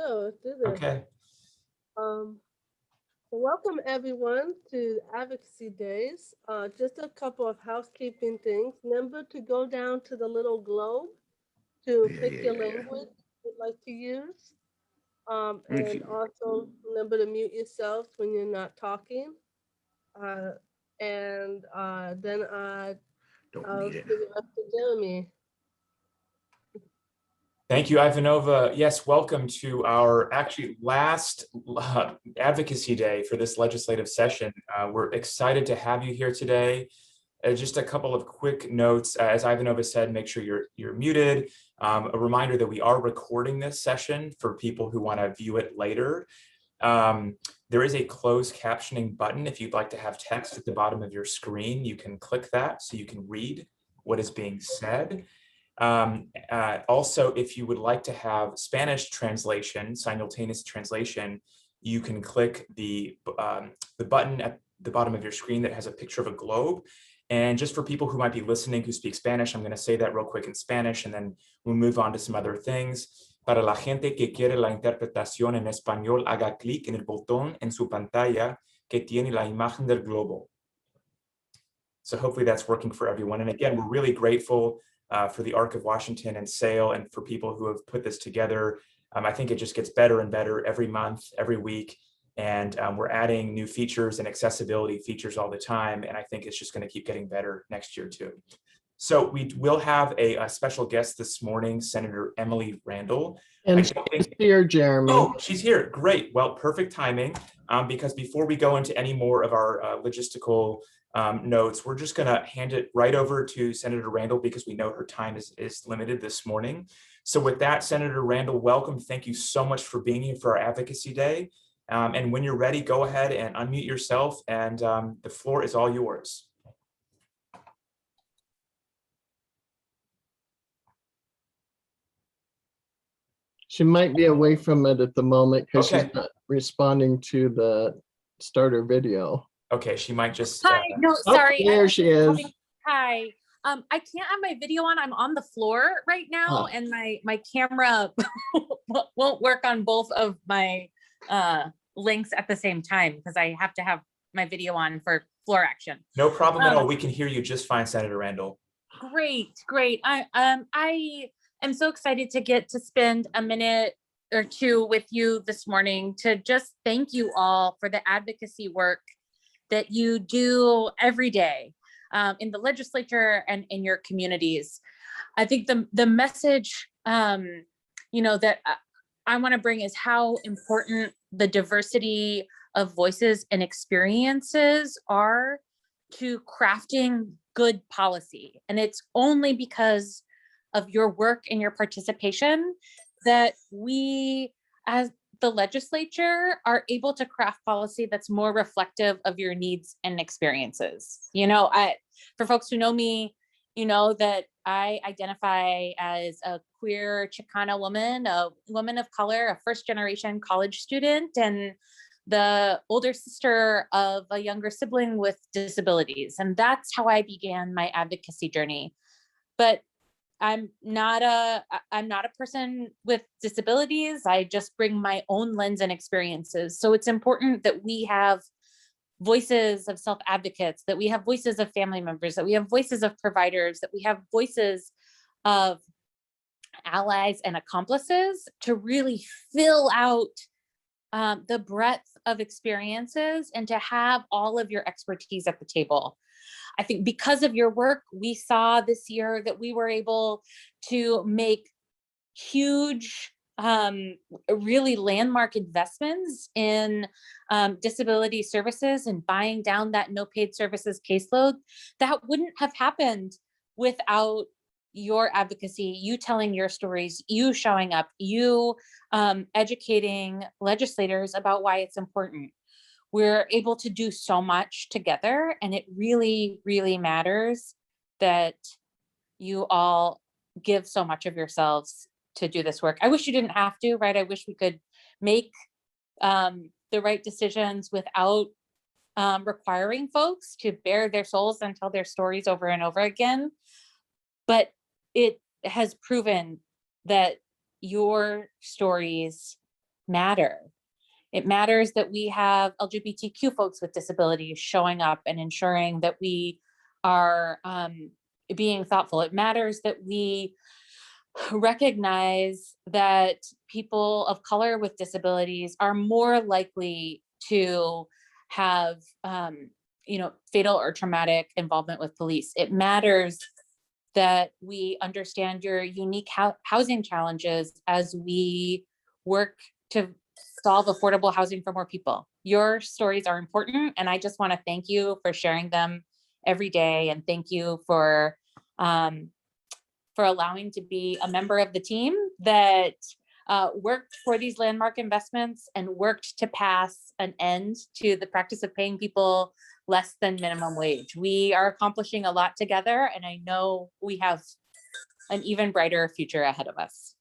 go. Let's do this. Okay. Welcome everyone to Advocacy Days. Just a couple of housekeeping things. Remember to go down to the little globe to pick your language you'd like to use. And also remember to mute yourselves when you're not talking. Then I'll give it up to Jeremy. Thank you, Ivanova. Yes, welcome to our actually last Advocacy Day for this legislative session. We're excited to have you here today. Just a couple of quick notes. As Ivanova said, make sure you're muted. A reminder that we are recording this session for people who want to view it later. There is a closed captioning button. If you'd like to have text at the bottom of your screen, you can click that so you can read what is being said. Also, if you would like to have Spanish translation, simultaneous translation, you can click the button at the bottom of your screen that has a picture of a globe. And just for people who might be listening who speak Spanish, I'm going to say that real quick in Spanish, and then we'll move on to some other things. Para la gente que quiere la interpretación en español, haga clic en el botón en su pantalla que tiene la imagen del globo. So hopefully that's working for everyone. And again, we're really grateful for the Arc of Washington and SAIL and for people who have put this together. I think it just gets better and better every month, every week. And we're adding new features and accessibility features all the time. And I think it's just going to keep getting better next year too. So we will have a special guest this morning, Senator Emily Randall. And she's here, Jeremy. Oh, she's here. Great. Well, perfect timing. Because before we go into any more of our logistical notes, we're just going to hand it right over to Senator Randall because we know her time is limited this morning. So with that, Senator Randall, welcome. Thank you so much for being here for our Advocacy Day. And when you're ready, go ahead and unmute yourself, and the floor is all yours. She might be away from it at the moment because she's not responding to the starter video. Okay, she might just. Hi, no, sorry. There she is. Hi. I can't have my video on. I'm on the floor right now, and my camera won't work on both of my links at the same time because I have to have my video on for floor action. No problem at all. We can hear you just fine, Senator Randall. Great. I am so excited to get to spend a minute or two with you this morning to just thank you all for the advocacy work that you do every day in the legislature and in your communities. I think the message, that I want to bring is how important the diversity of voices and experiences are to crafting good policy. And it's only because of your work and your participation that we, as the legislature, are able to craft policy that's more reflective of your needs and experiences. For folks who know me, you know that I identify as a queer Chicana woman, a woman of color, a first-generation college student, and the older sister of a younger sibling with disabilities. And that's how I began my advocacy journey. But I'm not a person with disabilities. I just bring my own lens and experiences. So it's important that we have voices of self-advocates, that we have voices of family members, that we have voices of providers, that we have voices of allies and accomplices to really fill out the breadth of experiences and to have all of your expertise at the table. I think because of your work, we saw this year that we were able to make huge, really landmark investments in disability services and buying down that no paid services caseload. That wouldn't have happened without your advocacy, you telling your stories, you showing up, you educating legislators about why it's important. We're able to do so much together, and it really, really matters that you all give so much of yourselves to do this work. I wish you didn't have to, right? I wish we could make the right decisions without requiring folks to bare their souls and tell their stories over and over again. But it has proven that your stories matter. It matters that we have LGBTQ folks with disabilities showing up and ensuring that we are being thoughtful. It matters that we recognize that people of color with disabilities are more likely to have, fatal or traumatic involvement with police. It matters that we understand your unique housing challenges as we work to solve affordable housing for more people. Your stories are important, and I just want to thank you for sharing them every day, and thank you for allowing to be a member of the team that worked for these landmark investments and worked to pass an end to the practice of paying people less than minimum wage. We are accomplishing a lot together, and I know we have an even brighter future ahead of us.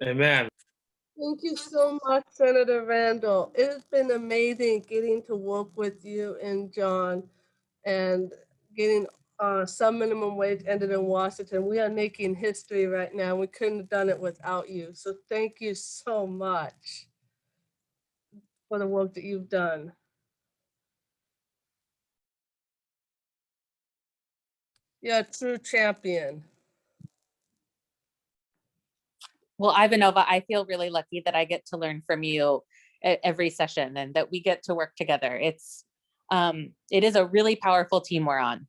Amen. Thank you so much, Senator Randall. It has been amazing getting to work with you and John and getting some minimum wage ended in Washington. We are making history right now. We couldn't have done it without you. So thank you so much for the work that you've done. You're a true champion. Well, Ivanova, I feel really lucky that I get to learn from you at every session and that we get to work together. It is a really powerful team we're on.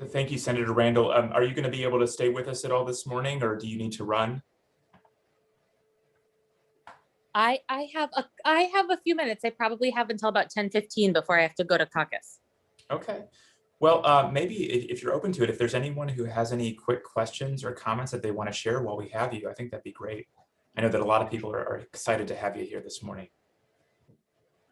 Thank you, Senator Randall. Are you going to be able to stay with us at all this morning, or do you need to run? I have a few minutes. I probably have until about 10:15 before I have to go to caucus. Okay. Well, maybe if you're open to it, if there's anyone who has any quick questions or comments that they want to share while we have you, I think that'd be great. I know that a lot of people are excited to have you here this morning.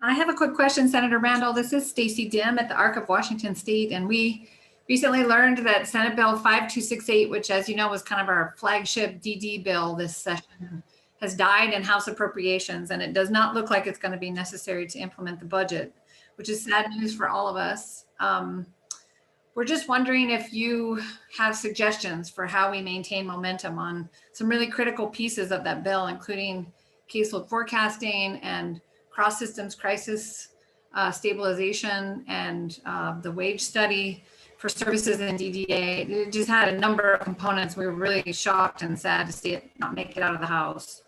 I have a quick question, Senator Randall. This is Stacy Dim at the ARC of Washington State, and we recently learned that Senate Bill 5268, which, as you know, was kind of our flagship DD bill this session, has died in House Appropriations, and it does not look like it's going to be necessary to implement the budget, which is sad news for all of us. We're just wondering if you have suggestions for how we maintain momentum on some really critical pieces of that bill, including caseload forecasting and cross systems crisis stabilization and the wage study for services in DDA. It just had a number of components. We were really shocked and sad to see it not make it out of the House.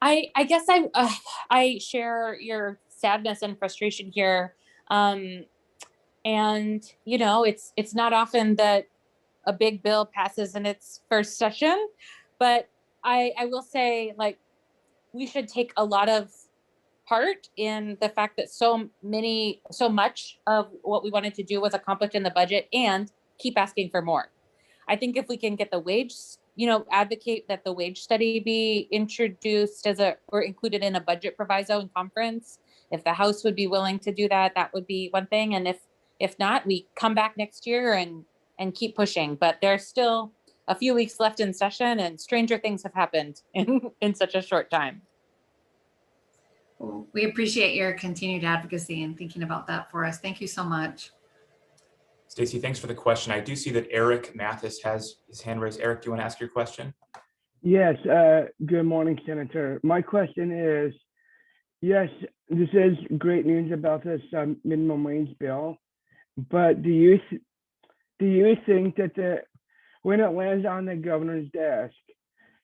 I guess I share your sadness and frustration here. And it's not often that a big bill passes in its first session, but I will say, like, we should take a lot of part in the fact that so much of what we wanted to do was accomplished in the budget and keep asking for more. I think if we can get the wage, advocate that the wage study be introduced or included in a budget proviso in conference, if the House would be willing to do that, that would be one thing. And if not, we come back next year and keep pushing. But there's still a few weeks left in session, and stranger things have happened in such a short time. Well, we appreciate your continued advocacy and thinking about that for us. Thank you so much. Stacy, thanks for the question. I do see that Eric Mathis has his hand raised. Eric, do you want to ask your question? Yes, good morning, Senator. My question is, yes, this is great news about this minimum wage bill, but do you think that when it lands on the governor's desk,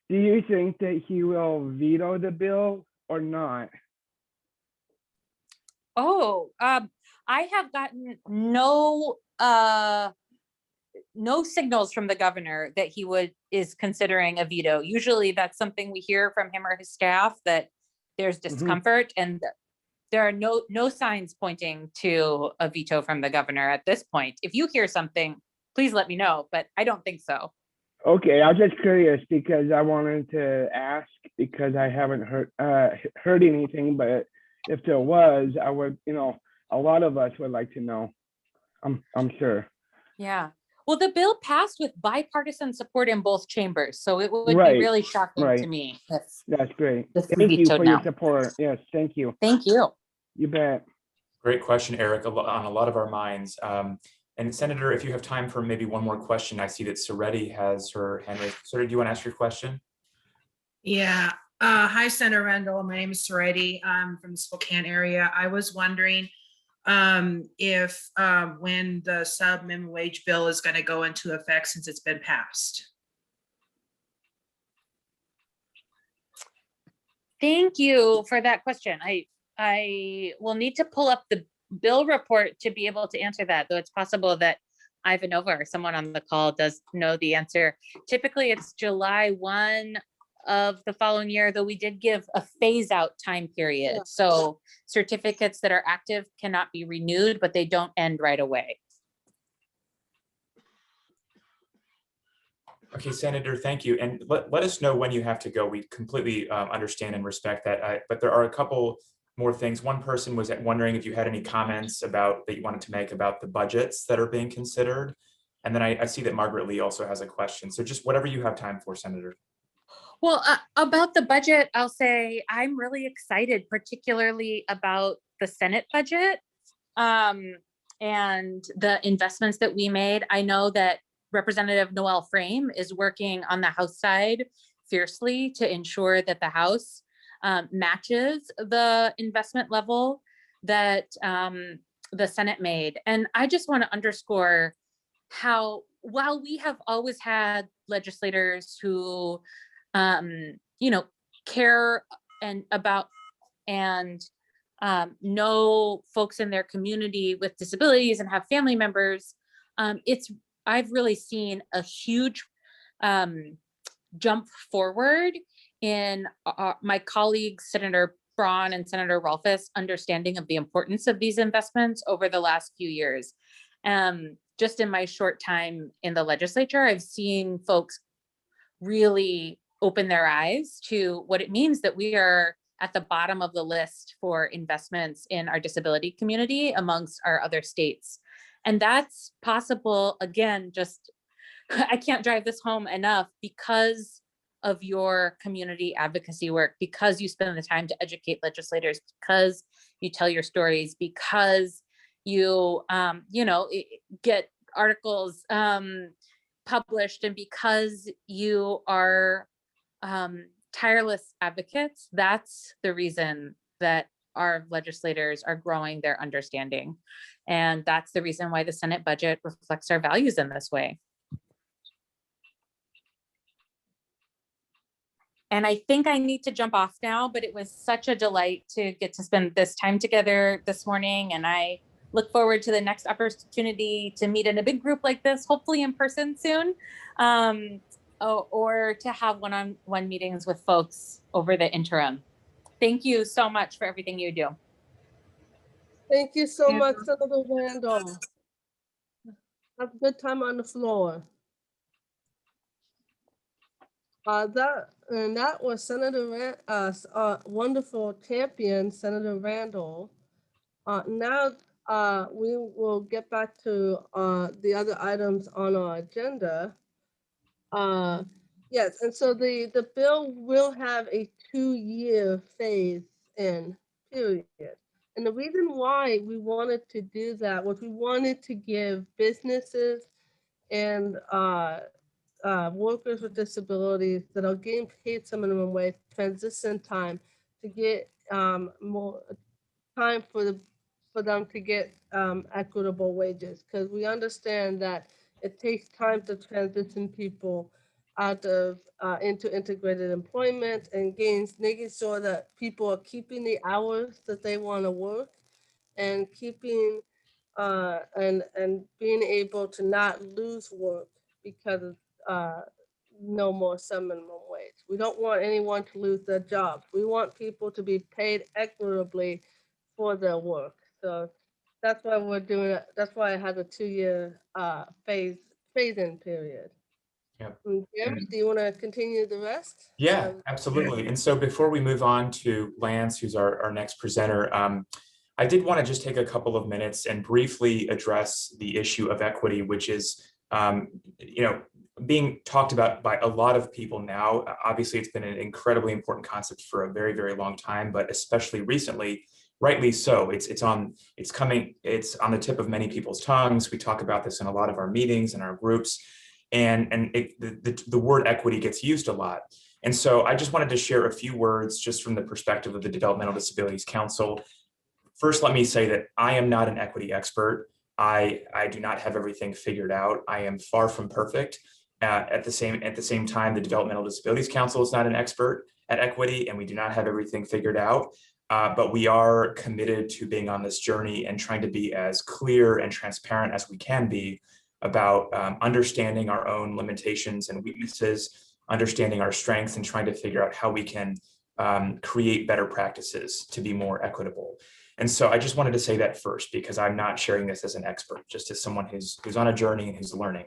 do you think that he will veto the bill or not? Oh, I have gotten no signals from the governor that he is considering a veto. Usually that's something we hear from him or his staff, that there's discomfort, and there are no signs pointing to a veto from the governor at this point. If you hear something, please let me know, but I don't think so. Okay, I was just curious because I wanted to ask, because I haven't heard anything, but if there was, I would, a lot of us would like to know. I'm sure. Yeah. Well, the bill passed with bipartisan support in both chambers, so it would be Right, really shocking right. to me. That's great. This is Thank you vetoed for now. your support. Yes, thank you. Thank you. You bet. Great question, Eric, on a lot of our minds. And Senator, if you have time for maybe one more question, I see that Sareti has her hand raised. Sareti, do you want to ask your question? Yeah. Hi, Senator Randall. My name is Sareti. I'm from the Spokane area. I was wondering if when the sub minimum wage bill is going to go into effect since it's been passed. Thank you for that question. I will need to pull up the bill report to be able to answer that, though it's possible that Ivanova or someone on the call does know the answer. Typically, it's July 1 of the following year, though we did give a phase out time period. Yeah. So certificates that are active cannot be renewed, but they don't end right away. Okay, Senator, thank you. And let us know when you have to go. We completely understand and respect that. But there are a couple more things. One person was wondering if you had any comments that you wanted to make about the budgets that are being considered. And then I see that Margaret Lee also has a question. So just whatever you have time for, Senator. Well, about the budget, I'll say I'm really excited, particularly about the Senate budget and the investments that we made. I know that Representative Noel Frame is working on the House side fiercely to ensure that the House matches the investment level that the Senate made. And I just want to underscore how, while we have always had legislators who care about and know folks in their community with disabilities and have family members, I've really seen a huge jump forward in my colleagues, Senator Braun and Senator Rolfes, understanding of the importance of these investments over the last few years. Just in my short time in the legislature, I've seen folks really open their eyes to what it means that we are at the bottom of the list for investments in our disability community amongst our other states. And that's possible, again, just, I can't drive this home enough, because of your community advocacy work, because you spend the time to educate legislators, because you tell your stories, because you, get articles published, and because you are tireless advocates. That's the reason that our legislators are growing their understanding. And that's the reason why the Senate budget reflects our values in this way. And I think I need to jump off now, but it was such a delight to get to spend this time together this morning. And I look forward to the next opportunity to meet in a big group like this, hopefully in person soon, or to have one-on-one meetings with folks over the interim. Thank you so much for everything you do. Thank you so much, Senator Randall. Have a good time on the floor. That was Senator wonderful champion, Senator Randall. Now we will get back to the other items on our agenda. Yes, and so the bill will have a 2-year phase-in period. And the reason why we wanted to do that was we wanted to give businesses and workers with disabilities that are getting paid some minimum wage transition time to get more time for them to get equitable wages, because we understand that it takes time to transition people out of into integrated employment and making sure that people are keeping the hours that they want to work and keeping and being able to not lose work because of no more minimum wage. We don't want anyone to lose their jobs. We want people to be paid equitably for their work. So that's why we're doing it. That's why I had a 2-year phase-in period. Yep. Jeremy, do you want to continue the rest? Yeah, absolutely. And so before we move on to Lance, who's our next presenter, I did want to just take a couple of minutes and briefly address the issue of equity, which is, being talked about by a lot of people now. Obviously, it's been an incredibly important concept for a very, very long time, but especially recently, rightly so. It's on the tip of many people's tongues. We talk about this in a lot of our meetings and our groups, and the word equity gets used a lot. And so I just wanted to share a few words just from the perspective of the Developmental Disabilities Council. First, let me say that I am not an equity expert. I do not have everything figured out. I am far from perfect. At the same time, the Developmental Disabilities Council is not an expert at equity, and we do not have everything figured out. But we are committed to being on this journey and trying to be as clear and transparent as we can be about understanding our own limitations and weaknesses, understanding our strengths, and trying to figure out how we can create better practices to be more equitable. And so I just wanted to say that first, because I'm not sharing this as an expert, just as someone who's on a journey and who's learning.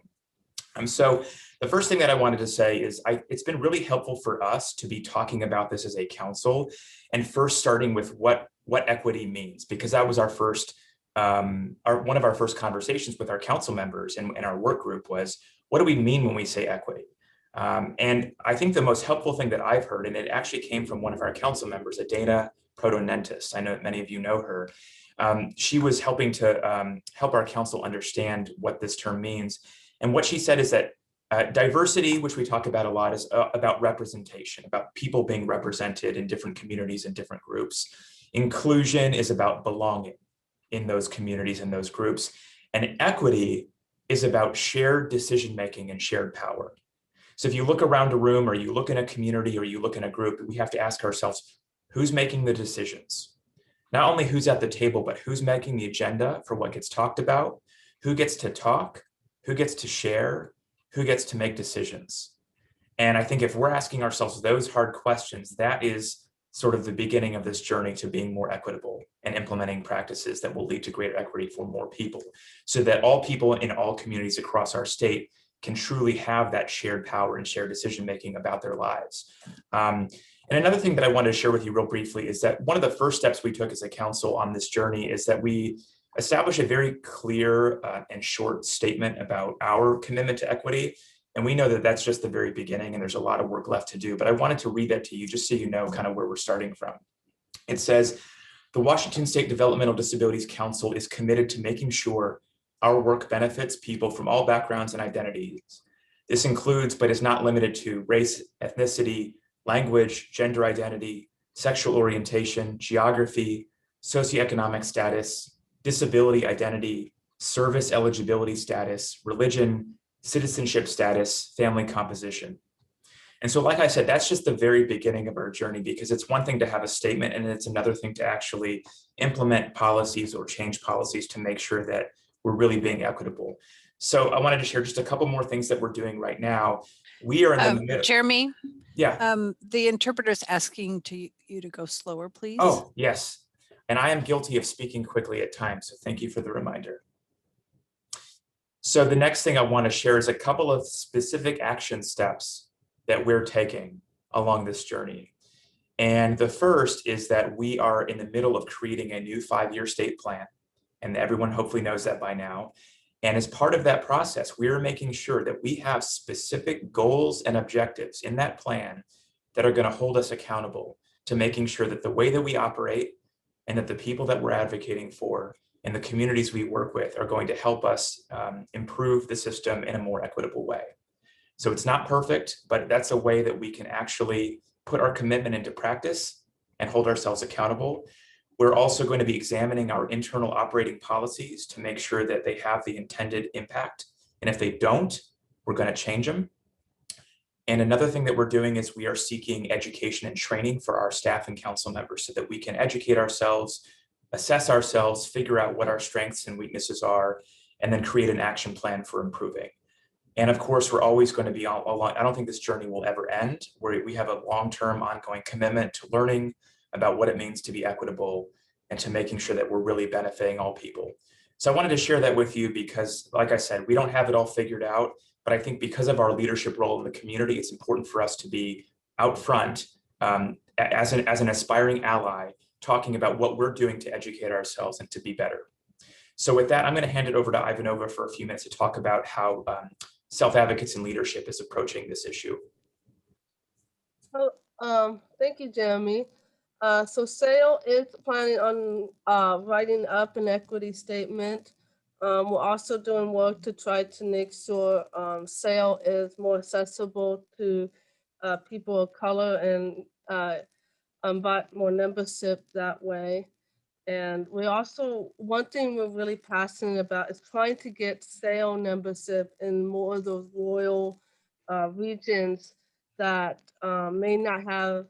So the first thing that I wanted to say is it's been really helpful for us to be talking about this as a council, and first starting with what equity means, because that was our first, one of our first conversations with our council members and our work group was, what do we mean when we say equity? And I think the most helpful thing that I've heard, and it actually came from one of our council members, Adana Protonentis. I know that many of you know her. She was helping to help our council understand what this term means. And what she said is that diversity, which we talk about a lot, is about representation, about people being represented in different communities and different groups. Inclusion is about belonging in those communities and those groups. And equity is about shared decision-making and shared power. So if you look around a room, or you look in a community, or you look in a group, we have to ask ourselves, who's making the decisions? Not only who's at the table, but who's making the agenda for what gets talked about, who gets to talk, who gets to share, who gets to make decisions. And I think if we're asking ourselves those hard questions, that is sort of the beginning of this journey to being more equitable and implementing practices that will lead to greater equity for more people, so that all people in all communities across our state can truly have that shared power and shared decision-making about their lives. And another thing that I wanted to share with you real briefly is that one of the first steps we took as a council on this journey is that we establish a very clear and short statement about our commitment to equity. And we know that that's just the very beginning, and there's a lot of work left to do, but I wanted to read that to you just so you know kind of where we're starting from. It says, the Washington State Developmental Disabilities Council is committed to making sure our work benefits people from all backgrounds and identities. This includes, but is not limited to, race, ethnicity, language, gender identity, sexual orientation, geography, socioeconomic status, disability identity, service eligibility status, religion, citizenship status, family composition. And so, like I said, that's just the very beginning of our journey, because it's one thing to have a statement, and it's another thing to actually implement policies or change policies to make sure that we're really being equitable. So I wanted to share just a couple more things that we're doing right now. We are in the middle. Jeremy? Yeah. The interpreter's asking you to go slower, please. Oh, yes. And I am guilty of speaking quickly at times, so thank you for the reminder. So the next thing I want to share is a couple of specific action steps that we're taking along this journey. And the first is that we are in the middle of creating a new 5-year state plan, and everyone hopefully knows that by now. And as part of that process, we are making sure that we have specific goals and objectives in that plan that are going to hold us accountable to making sure that the way that we operate and that the people that we're advocating for and the communities we work with are going to help us improve the system in a more equitable way. So it's not perfect, but that's a way that we can actually put our commitment into practice and hold ourselves accountable. We're also going to be examining our internal operating policies to make sure that they have the intended impact. And if they don't, we're going to change them. And another thing that we're doing is we are seeking education and training for our staff and council members so that we can educate ourselves, assess ourselves, figure out what our strengths and weaknesses are, and then create an action plan for improving. And of course, we're always going to be along. I don't think this journey will ever end, where we have a long-term ongoing commitment to learning about what it means to be equitable and to making sure that we're really benefiting all people. So I wanted to share that with you because, like I said, we don't have it all figured out, but I think because of our leadership role in the community, it's important for us to be out front as an aspiring ally, talking about what we're doing to educate ourselves and to be better. So with that, I'm going to hand it over to Ivanova for a few minutes to talk about how self-advocates and leadership is approaching this issue. So, thank you, Jeremy. So SAIL is planning on writing up an equity statement. We're also doing work to try to make sure SAIL is more accessible to people of color and invite more membership that way. And we also, one thing we're really passionate about is trying to get SAIL membership in more of those rural regions that may not have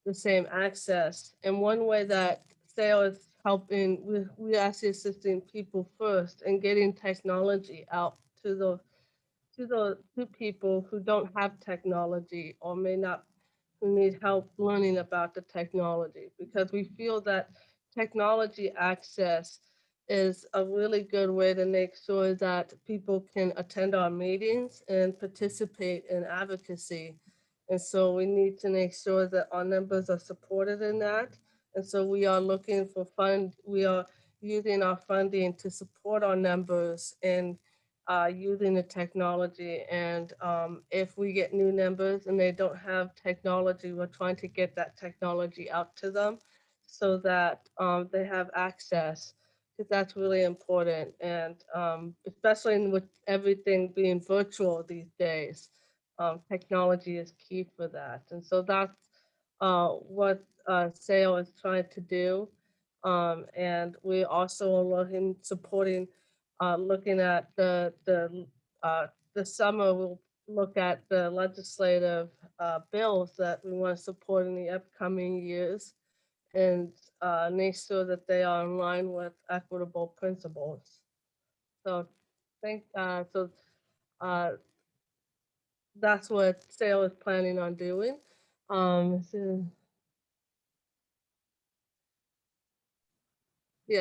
the same access. And one way that SAIL is helping, we're actually assisting people first and getting technology out to to people who don't have technology or may not, who need help learning about the technology, because we feel that technology access is a really good way to make sure that people can attend our meetings and participate in advocacy. And so we need to make sure that our members are supported in that. And so we are looking for we are using our funding to support our members in using the technology. And if we get new members and they don't have technology, we're trying to get that technology out to them so that they have access, because that's really important. And especially with everything being virtual these days, technology is key for that. And so that's what SAIL is trying to do. And we also are supporting, looking at the summer, we'll look at the legislative bills that we want to support in the upcoming years and make sure that they are in line with equitable principles. So that's what SAIL is planning on doing. And we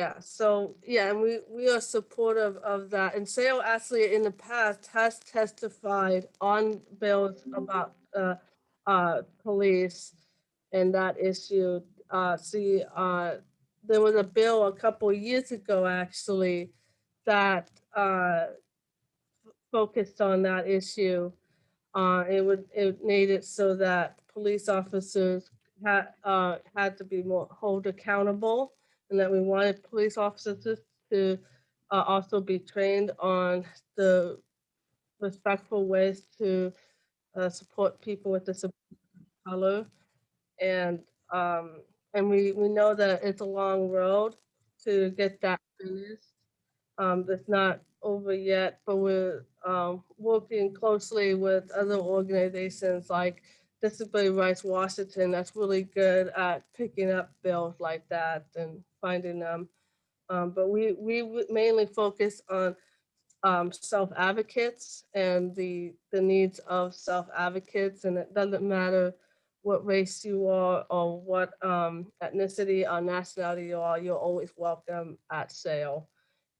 are supportive of that. And SAIL actually in the past has testified on bills about police and that issue. There was a bill a couple of years ago actually that focused on that issue. It made it so that police officers had to be more hold accountable, and that we wanted police officers to also be trained on the respectful ways to support people with disabilities of color. And we know that it's a long road to get that finished. It's not over yet, but we're working closely with other organizations like Disability Rights Washington that's really good at picking up bills like that and finding them. But we mainly focus on self-advocates and the needs of self-advocates, and it doesn't matter what race you are or what ethnicity or nationality you are, you're always welcome at SAIL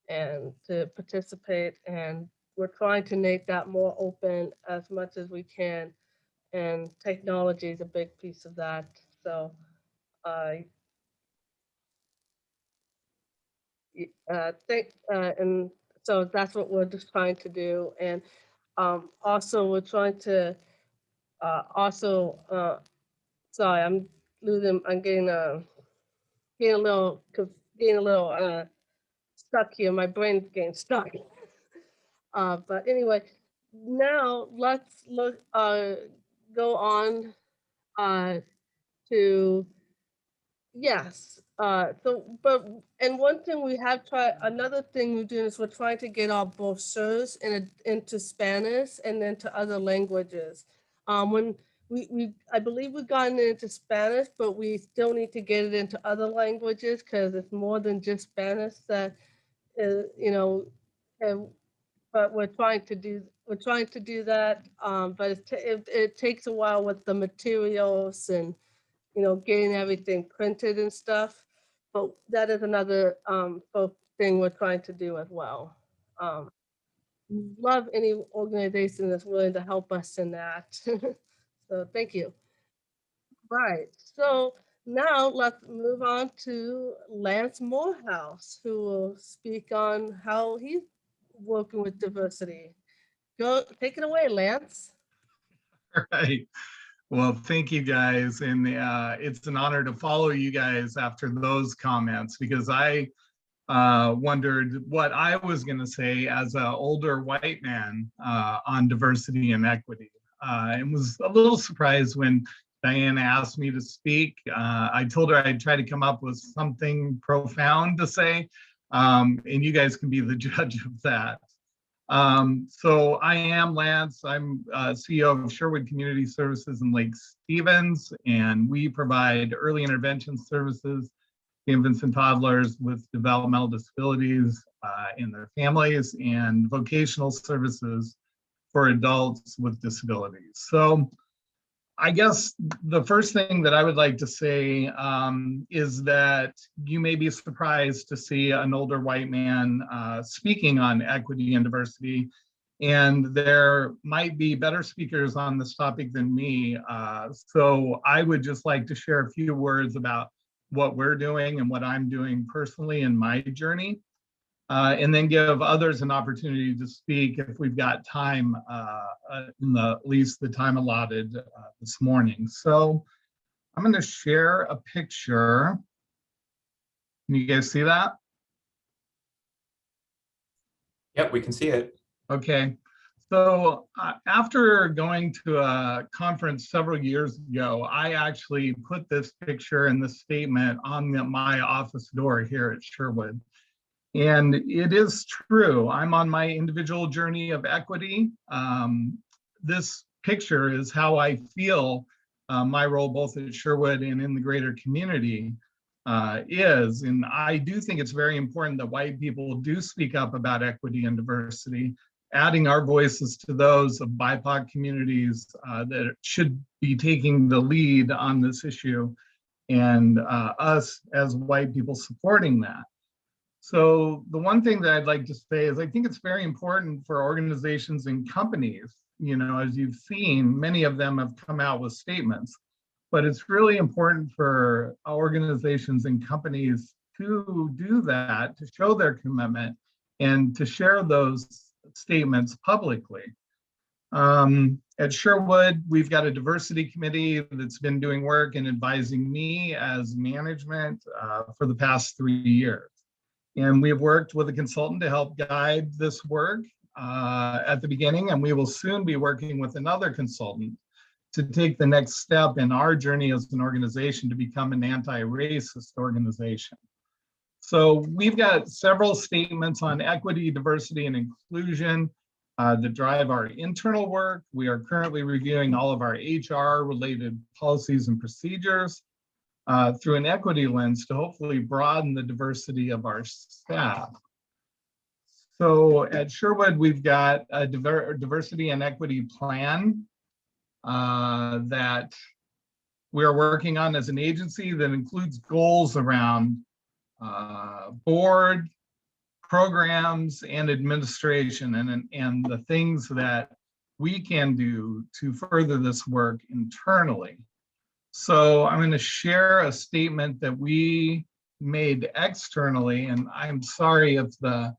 and to participate. And we're trying to make that more open as much as we can. And technology is a big piece of that. So and so that's what we're just trying to do. And also we're trying to sorry, I'm getting a little stuck here. My brain's getting stuck. But anyway, now let's go on to, yes. And one thing we have tried, another thing we're doing is we're trying to get our brochures into Spanish and then to other languages. When I believe we've gotten it into Spanish, but we still need to get it into other languages because it's more than just Spanish that is, but we're trying to do that. But it takes a while with the materials and getting everything printed and stuff. But that is another thing we're trying to do as well. Love any organization that's willing to help us in that. So thank you. Right. So now let's move on to Lance Morehouse, who will speak on how he's working with diversity. Go, take it away, Lance. All right. Well, thank you guys. And it's an honor to follow you guys after those comments, because I wondered what I was going to say as an older white man on diversity and equity. And was a little surprised when Diana asked me to speak. I told her I'd try to come up with something profound to say, and you guys can be the judge of that. So I am Lance. I'm CEO of Sherwood Community Services in Lake Stevens, and we provide early intervention services to infants and toddlers with developmental disabilities and their families, and vocational services for adults with disabilities. So I guess the first thing that I would like to say is that you may be surprised to see an older white man speaking on equity and diversity, and there might be better speakers on this topic than me. So I would just like to share a few words about what we're doing and what I'm doing personally in my journey, and then give others an opportunity to speak if we've got time, in at least the time allotted this morning. So I'm going to share a picture. Can you guys see that? Yep, we can see it. Okay. So after going to a conference several years ago, I actually put this picture and this statement on my office door here at Sherwood. And it is true. I'm on my individual journey of equity. This picture is how I feel my role both at Sherwood and in the greater community is. And I do think it's very important that white people do speak up about equity and diversity, adding our voices to those of BIPOC communities that should be taking the lead on this issue, and us as white people supporting that. So the one thing that I'd like to say is I think it's very important for organizations and companies, you know, as you've seen, many of them have come out with statements, but it's really important for organizations and companies to do that, to show their commitment and to share those statements publicly. At Sherwood, we've got a diversity committee that's been doing work and advising me as management for the past 3 years. And we have worked with a consultant to help guide this work at the beginning, and we will soon be working with another consultant to take the next step in our journey as an organization to become an anti-racist organization. So we've got several statements on equity, diversity, and inclusion that drive our internal work. We are currently reviewing all of our HR-related policies and procedures through an equity lens to hopefully broaden the diversity of our staff. So at Sherwood, we've got a diversity and equity plan that we're working on as an agency that includes goals around board, programs, and administration, and the things that we can do to further this work internally. So I'm going to share a statement that we made externally, and I'm sorry if the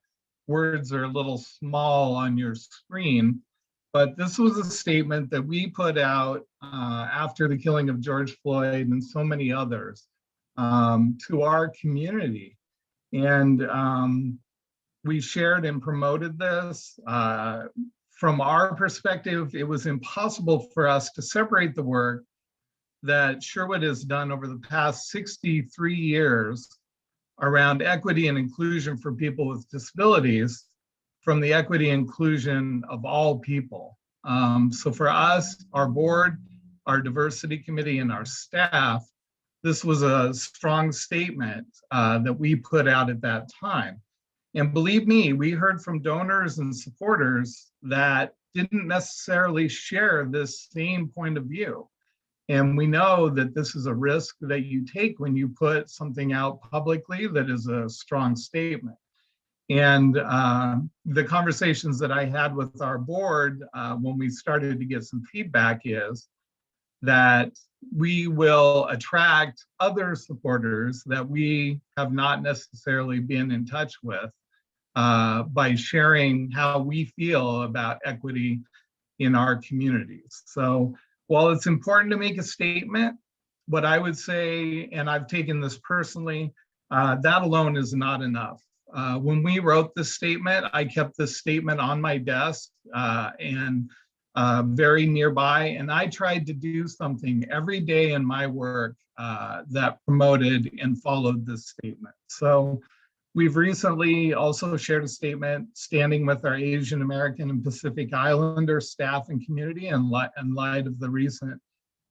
words are a little small on your screen, but this was a statement that we put out after the killing of George Floyd and so many others to our community. And we shared and promoted this. From our perspective, it was impossible for us to separate the work that Sherwood has done over the past 63 years around equity and inclusion for people with disabilities from the equity and inclusion of all people. So for us, our board, our diversity committee, and our staff, this was a strong statement that we put out at that time. And believe me, we heard from donors and supporters that didn't necessarily share this same point of view. And we know that this is a risk that you take when you put something out publicly that is a strong statement. And the conversations that I had with our board when we started to get some feedback is that we will attract other supporters that we have not necessarily been in touch with by sharing how we feel about equity in our communities. So while it's important to make a statement, what I would say, and I've taken this personally, that alone is not enough. When we wrote this statement, I kept this statement on my desk and very nearby, and I tried to do something every day in my work that promoted and followed this statement. So we've recently also shared a statement standing with our Asian American and Pacific Islander staff and community in light of the recent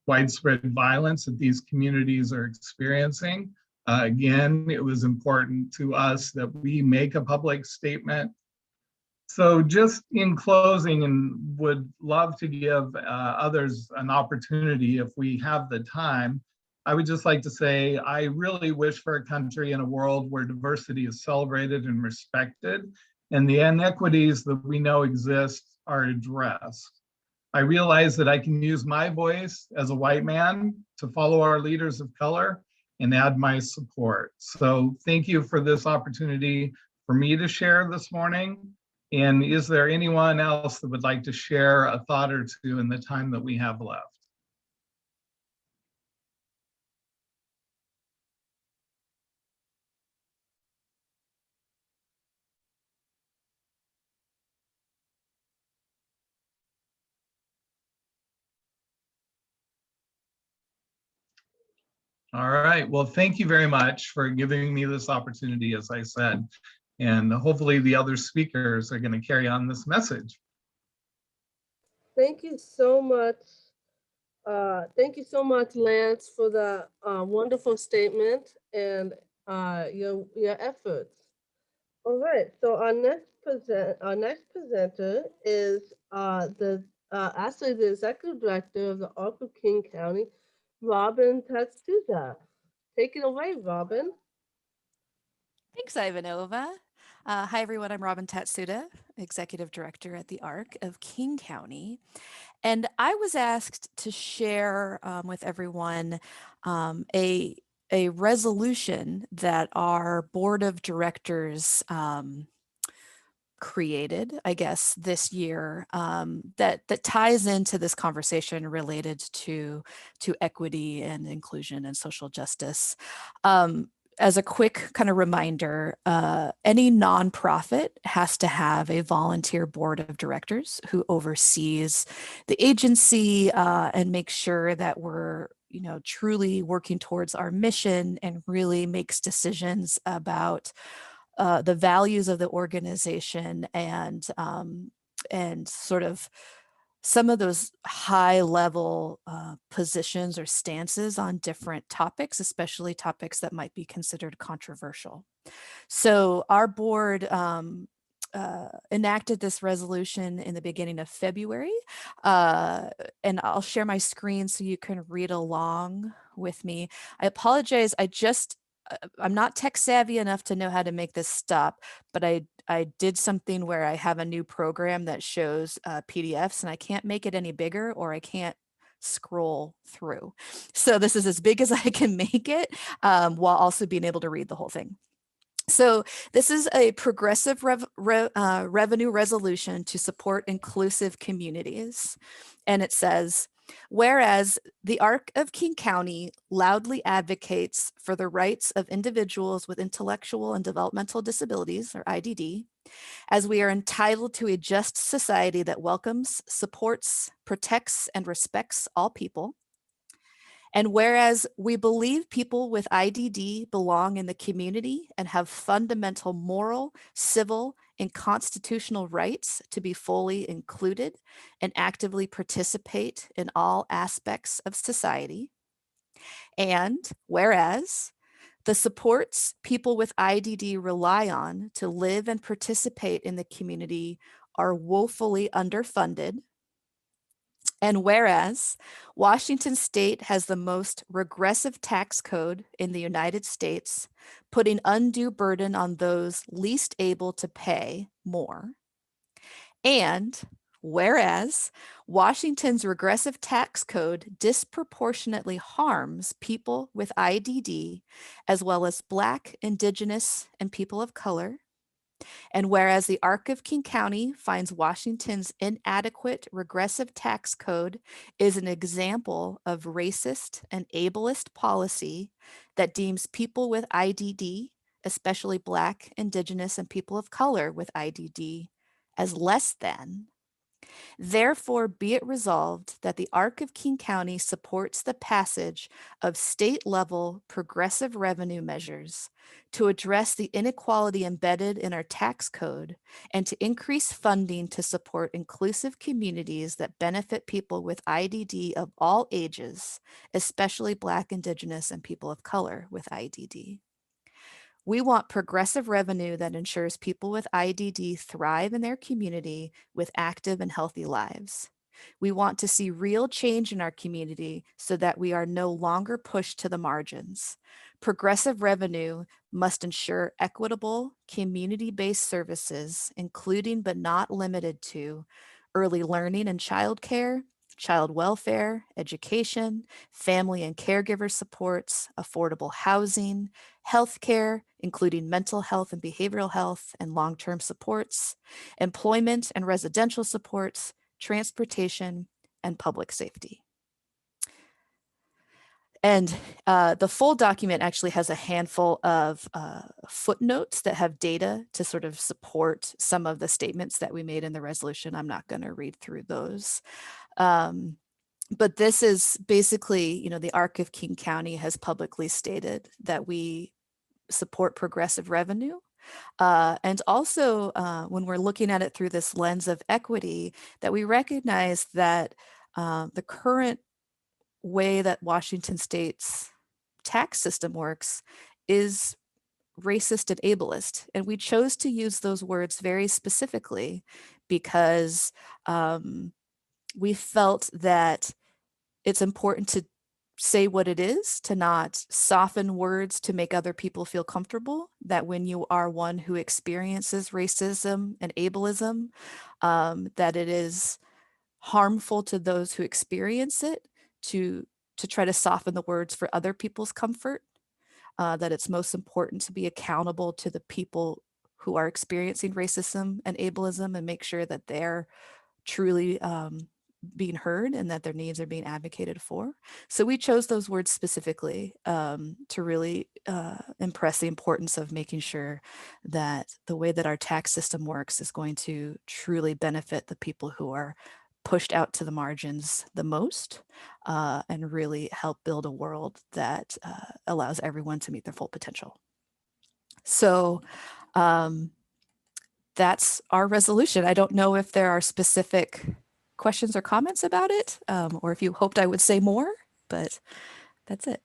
widespread violence that these communities are experiencing. Again, it was important to us that we make a public statement. So just in closing, and would love to give others an opportunity if we have the time, I would just like to say, I really wish for a country and a world where diversity is celebrated and respected, and the inequities that we know exist are addressed. I realize that I can use my voice as a white man to follow our leaders of color and add my support. So thank you for this opportunity for me to share this morning. And is there anyone else that would like to share a thought or two in the time that we have left? All right, well, thank you very much for giving me this opportunity, as I said, and hopefully the other speakers are going to carry on this message. Thank you so much. Thank you so much, Lance, for the wonderful statement and your efforts. All right, so our next presenter is actually the executive director of the ARC of King County, Robin Tatsuda. Take it away, Robin. Thanks, Ivanova. Hi, everyone. I'm Robin Tatsuda, Executive Director at the ARC of King County. And I was asked to share with everyone a resolution that our board of directors created, I guess, this year that ties into this conversation related to equity and inclusion and social justice. As a quick kind of reminder, any nonprofit has to have a volunteer board of directors who oversees the agency and makes sure that we're truly working towards our mission and really makes decisions about the values of the organization and sort of some of those high level positions or stances on different topics, especially topics that might be considered controversial. So our board enacted this resolution in the beginning of February, and I'll share my screen so you can read along with me. I apologize, I'm not tech savvy enough to know how to make this stop, but I did something where I have a new program that shows PDFs and I can't make it any bigger or I can't scroll through. So this is as big as I can make it while also being able to read the whole thing. So this is a progressive revenue resolution to support inclusive communities. And it says, whereas the ARC of King County loudly advocates for the rights of individuals with intellectual and developmental disabilities, or IDD, as we are entitled to a just society that welcomes, supports, protects, and respects all people. And whereas we believe people with IDD belong in the community and have fundamental moral, civil, and constitutional rights to be fully included and actively participate in all aspects of society. And whereas the supports people with IDD rely on to live and participate in the community are woefully underfunded. And whereas Washington State has the most regressive tax code in the United States, putting undue burden on those least able to pay more. And whereas Washington's regressive tax code disproportionately harms people with IDD, as well as Black, Indigenous, and people of color. And whereas the Arc of King County finds Washington's inadequate regressive tax code is an example of racist and ableist policy that deems people with IDD, especially Black, Indigenous, and people of color with IDD, as less than, therefore be it resolved that the Arc of King County supports the passage of state-level progressive revenue measures to address the inequality embedded in our tax code and to increase funding to support inclusive communities that benefit people with IDD of all ages, especially Black, Indigenous, and people of color with IDD. We want progressive revenue that ensures people with IDD thrive in their community with active and healthy lives. We want to see real change in our community so that we are no longer pushed to the margins. Progressive revenue must ensure equitable, community-based services, including but not limited to early learning and childcare, child welfare, education, family and caregiver supports, affordable housing, healthcare, including mental health and behavioral health and long-term supports, employment and residential supports, transportation, and public safety. And the full document actually has a handful of footnotes that have data to sort of support some of the statements that we made in the resolution. I'm not going to read through those. But this is basically, you know, the Arc of King County has publicly stated that we support progressive revenue. And also when we're looking at it through this lens of equity, that we recognize that the current way that Washington State's tax system works is racist and ableist. And we chose to use those words very specifically because we felt that it's important to say what it is, to not soften words to make other people feel comfortable, that when you are one who experiences racism and ableism, that it is harmful to those who experience it to try to soften the words for other people's comfort, that it's most important to be accountable to the people who are experiencing racism and ableism and make sure that they're truly being heard and that their needs are being advocated for. So we chose those words specifically to really impress the importance of making sure that the way that our tax system works is going to truly benefit the people who are pushed out to the margins the most and really help build a world that allows everyone to meet their full potential. So that's our resolution. I don't know if there are specific questions or comments about it, or if you hoped I would say more, but that's it.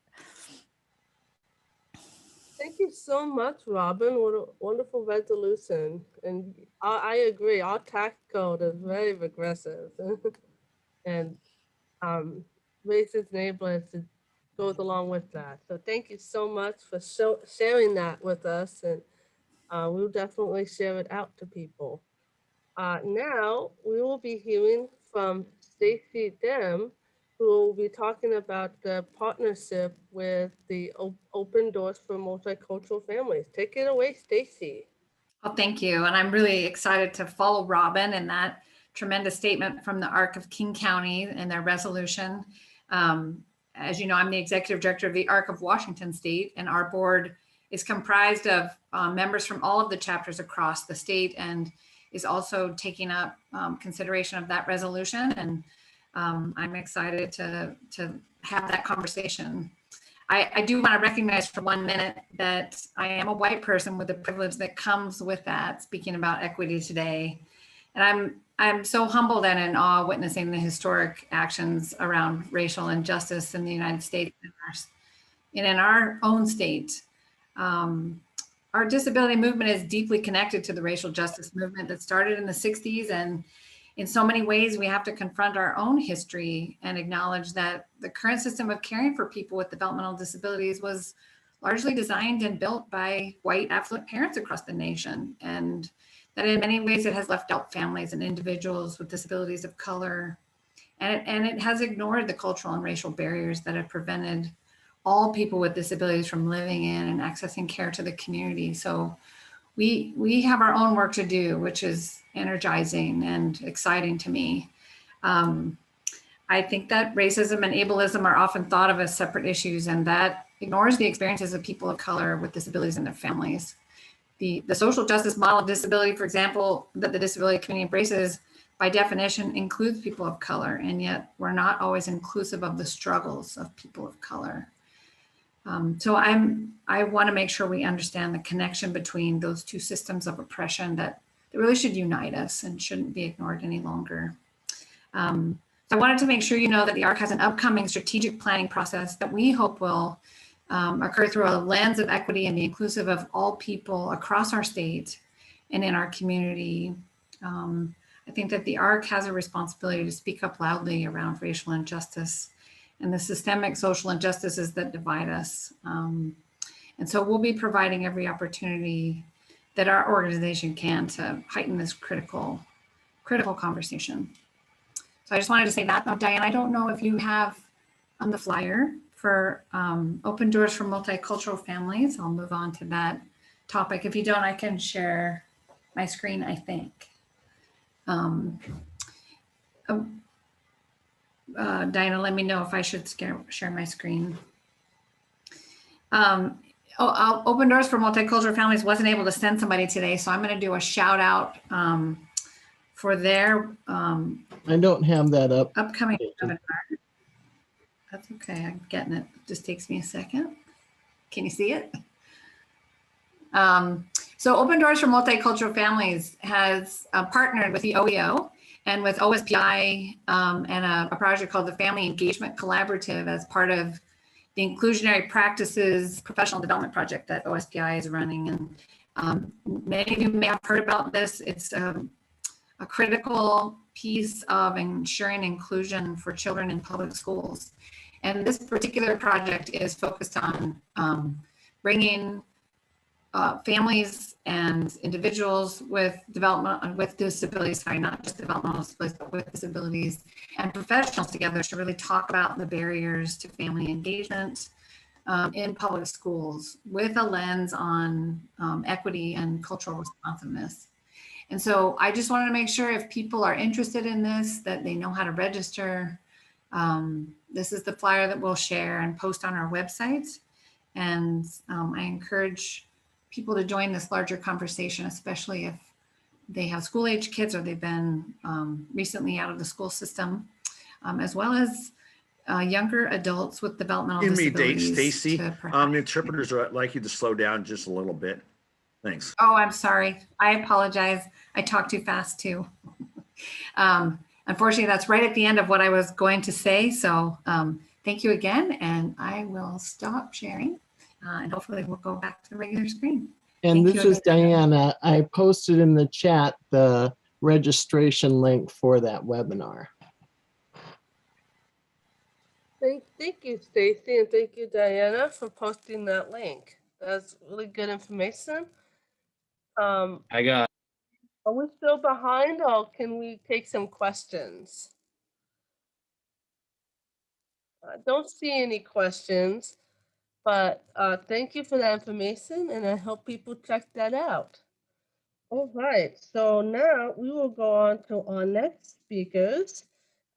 Thank you so much, Robin. What a wonderful resolution. And I agree, our tax code is very regressive. And racist and ableist goes along with that. So thank you so much for sharing that with us. And we'll definitely share it out to people. Now we will be hearing from Stacy Dim, who will be talking about the partnership with the Open Doors for Multicultural Families. Take it away, Stacy. Well, thank you. And I'm really excited to follow Robin in that tremendous statement from the Arc of King County and their resolution. As you know, I'm the executive director of the Arc of Washington State, and our board is comprised of members from all of the chapters across the state and is also taking up consideration of that resolution. And I'm excited to have that conversation. I do want to recognize for 1 minute that I am a white person with the privilege that comes with that, speaking about equity today. And I'm so humbled and in awe witnessing the historic actions around racial injustice in the United States and in our own state. Our disability movement is deeply connected to the racial justice movement that started in the 60s. And in so many ways, we have to confront our own history and acknowledge that the current system of caring for people with developmental disabilities was largely designed and built by white affluent parents across the nation. And that in many ways, it has left out families and individuals with disabilities of color. And it has ignored the cultural and racial barriers that have prevented all people with disabilities from living in and accessing care to the community. So we have our own work to do, which is energizing and exciting to me. I think that racism and ableism are often thought of as separate issues, and that ignores the experiences of people of color with disabilities and their families. The social justice model of disability, for example, that the disability community embraces, by definition, includes people of color, and yet we're not always inclusive of the struggles of people of color. So I want to make sure we understand the connection between those two systems of oppression that really should unite us and shouldn't be ignored any longer. So I wanted to make sure you know that the ARC has an upcoming strategic planning process that we hope will occur through a lens of equity and be inclusive of all people across our state and in our community. I think that the ARC has a responsibility to speak up loudly around racial injustice and the systemic social injustices that divide us. And so we'll be providing every opportunity that our organization can to heighten this critical conversation. So I just wanted to say that. Now, Diane, I don't know if you have on the flyer for Open Doors for Multicultural Families. I'll move on to that topic. If you don't, I can share my screen, I think. Diana, let me know if I should share my screen. Open Doors for Multicultural Families wasn't able to send somebody today, so I'm going to do a shout out for their I don't have that up. upcoming webinar. That's okay, I'm getting it. Just takes me a second. Can you see it? So Open Doors for Multicultural Families has partnered with the OEO and with OSPI and a project called the Family Engagement Collaborative as part of the Inclusionary Practices Professional Development Project that OSPI is running. And many of you may have heard about this. It's a critical piece of ensuring inclusion for children in public schools. And this particular project is focused on bringing families and individuals with disabilities, sorry, not just developmental disabilities, but with disabilities and professionals together to really talk about the barriers to family engagement in public schools with a lens on equity and cultural responsiveness. And so I just wanted to make sure if people are interested in this, that they know how to register. This is the flyer that we'll share and post on our website. And I encourage people to join this larger conversation, especially if they have school-age kids or they've been recently out of the school system, as well as younger adults with developmental disabilities. Give me a date, Stacy. The interpreters would like you to slow down just a little bit. Thanks. Oh, I'm sorry. I apologize. I talked too fast too. Unfortunately, that's right at the end of what I was going to say. So thank you again, and I will stop sharing. And hopefully we'll go back to the regular screen. And this is Diana. I posted in the chat the registration link for that webinar. Thank you, Stacy, and thank you, Diana, for posting that link. That's really good information. I got. Are we still behind, or can we take some questions? I don't see any questions. But thank you for that information, and I hope people check that out. All right, so now we will go on to our next speakers,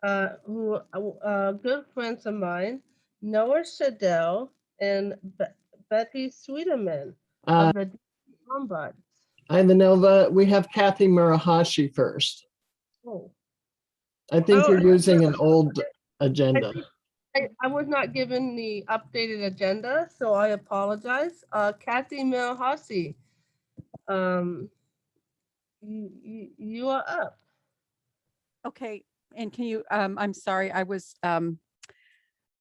who are good friends of mine, Noah Shadell and Betty Sweeterman of the Ombuds. Ivanova, we have Kathy Murahashi first. Oh. I think you're using an old agenda. I was not given the updated agenda, so I apologize. Kathy Mohause, you are up. Okay, and can you, I'm sorry, I was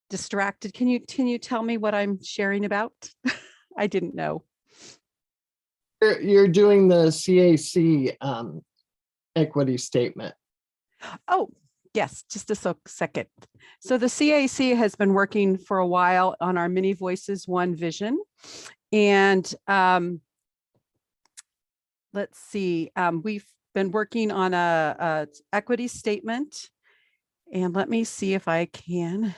distracted. Can you tell me what I'm sharing about? I didn't know. You're doing the CAC equity statement. Oh, yes, just a second. So the CAC has been working for a while on our Many Voices, One Vision. And let's see, we've been working on a equity statement. And let me see if I can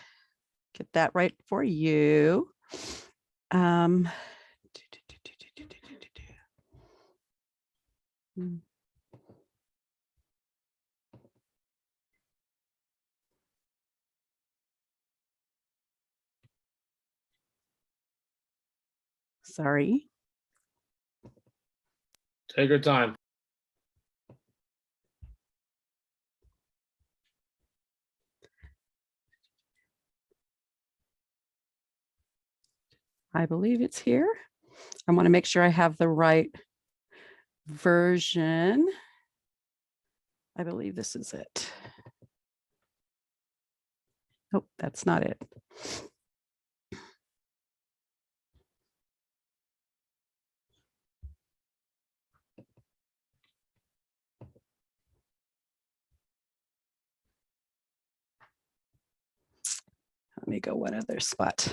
get that right for you. Sorry. Take your time. I believe it's here. I want to make sure I have the right version. I believe this is it. Oh, that's not it. Let me go one other spot.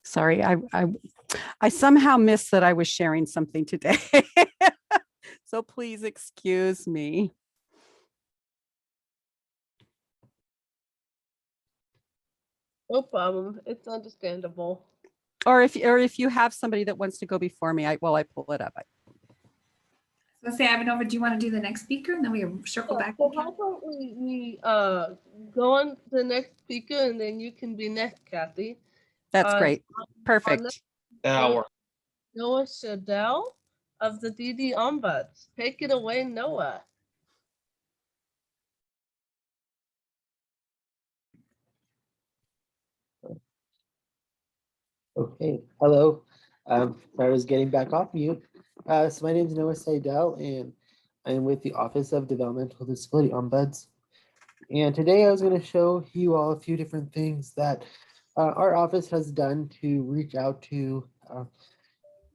Sorry, I somehow missed that I was sharing something today. So please excuse me. No problem. It's understandable. Or if you have somebody that wants to go before me, while I pull it up. Let's say, Ivanova, do you want to do the next speaker and then we circle back? So how about we go on to the next speaker and then you can be next, Kathy. That's great. Perfect. Noah Shadell of the DD Ombuds. Take it away, Noah. Okay, hello. I was getting back off mute. So my name is Noah Seidel, and I'm with the Office of Developmental Disability Ombuds. And today I was going to show you all a few different things that our office has done to reach out to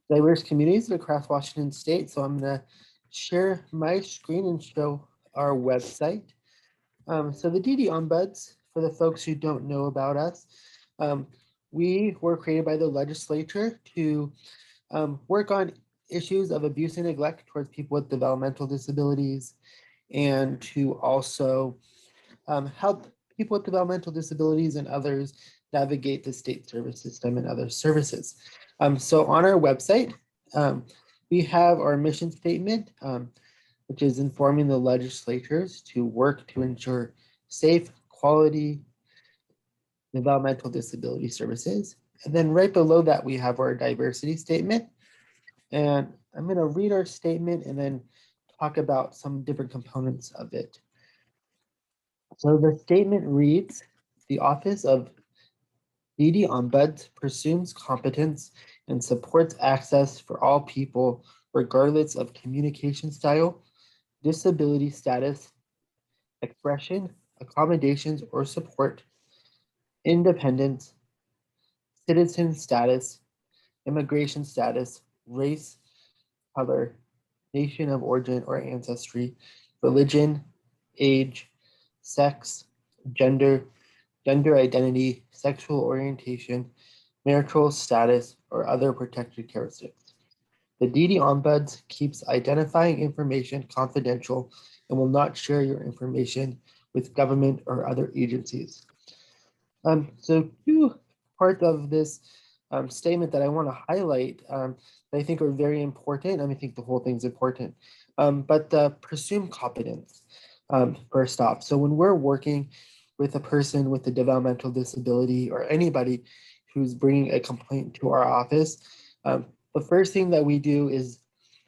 diverse communities across Washington State. So I'm going to share my screen and show our website. So the DD Ombuds, for the folks who don't know about us, we were created by the legislature to work on issues of abuse and neglect towards people with developmental disabilities, and to also help people with developmental disabilities and others navigate the state service system and other services. So on our website, we have our mission statement, which is informing the legislatures to work to ensure safe, quality developmental disability services. And then right below that, we have our diversity statement. And I'm going to read our statement and then talk about some different components of it. So the statement reads, the Office of DD Ombuds pursues competence and supports access for all people, regardless of communication style, disability status, expression, accommodations or support, independence, citizen status, immigration status, race, color, nation of origin or ancestry, religion, age, sex, gender, gender identity, sexual orientation, marital status, or other protected characteristics. The DD Ombuds keeps identifying information confidential and will not share your information with government or other agencies. So two parts of this statement that I want to highlight that I think are very important. I think the whole thing's important, but the presumed competence first off. So when we're working with a person with a developmental disability or anybody who's bringing a complaint to our office, the first thing that we do is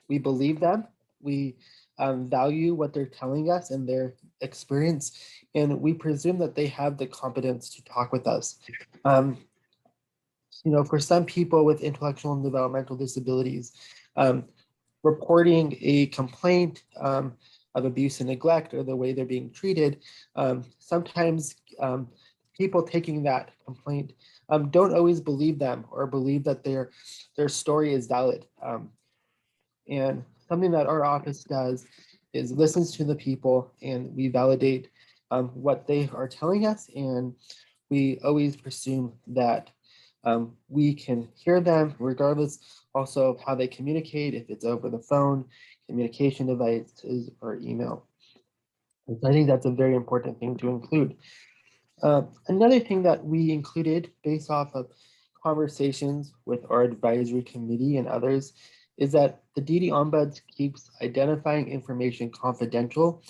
we believe them. We value what they're telling us and their experience, and we presume that they have the competence to talk with us. For some people with intellectual and developmental disabilities, reporting a complaint of abuse and neglect or the way they're being treated, sometimes people taking that complaint don't always believe them or believe that their story is valid. And something that our office does is listens to the people, and we validate what they are telling us, and we always presume that we can hear them regardless also of how they communicate, if it's over the phone, communication devices, or email. And so I think that's a very important thing to include. Another thing that we included based off of conversations with our advisory committee and others is that the DD Ombuds keeps identifying information confidential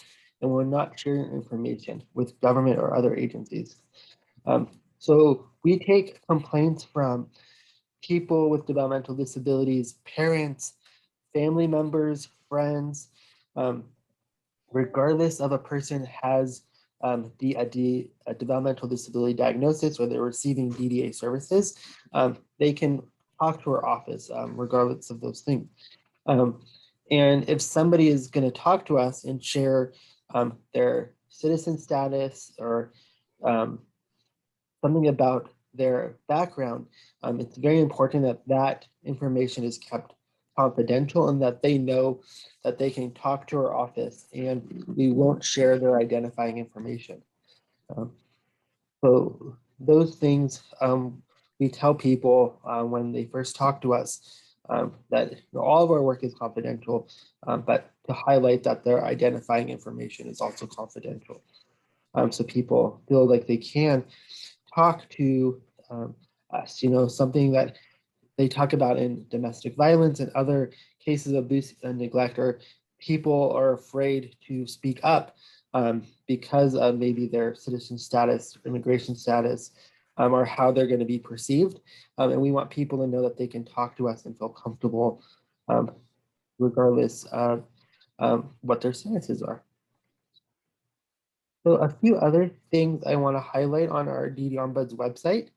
and will not share information with government or other agencies. So we take complaints from people with developmental disabilities, parents, family members, friends, regardless of a person has a developmental disability diagnosis or they're receiving DDA services, they can talk to our office regardless of those things. And if somebody is going to talk to us and share their citizen status or something about their background, it's very important that that information is kept confidential and that they know that they can talk to our office and we won't share their identifying information. So those things we tell people when they first talk to us that all of our work is confidential, but to highlight that their identifying information is also confidential. So people feel like they can talk to us, something that they talk about in domestic violence and other cases of abuse and neglect, or people are afraid to speak up because of maybe their citizen status, immigration status, or how they're going to be perceived. And we want people to know that they can talk to us and feel comfortable regardless of what their statuses are. So a few other things I want to highlight on our DD Ombuds website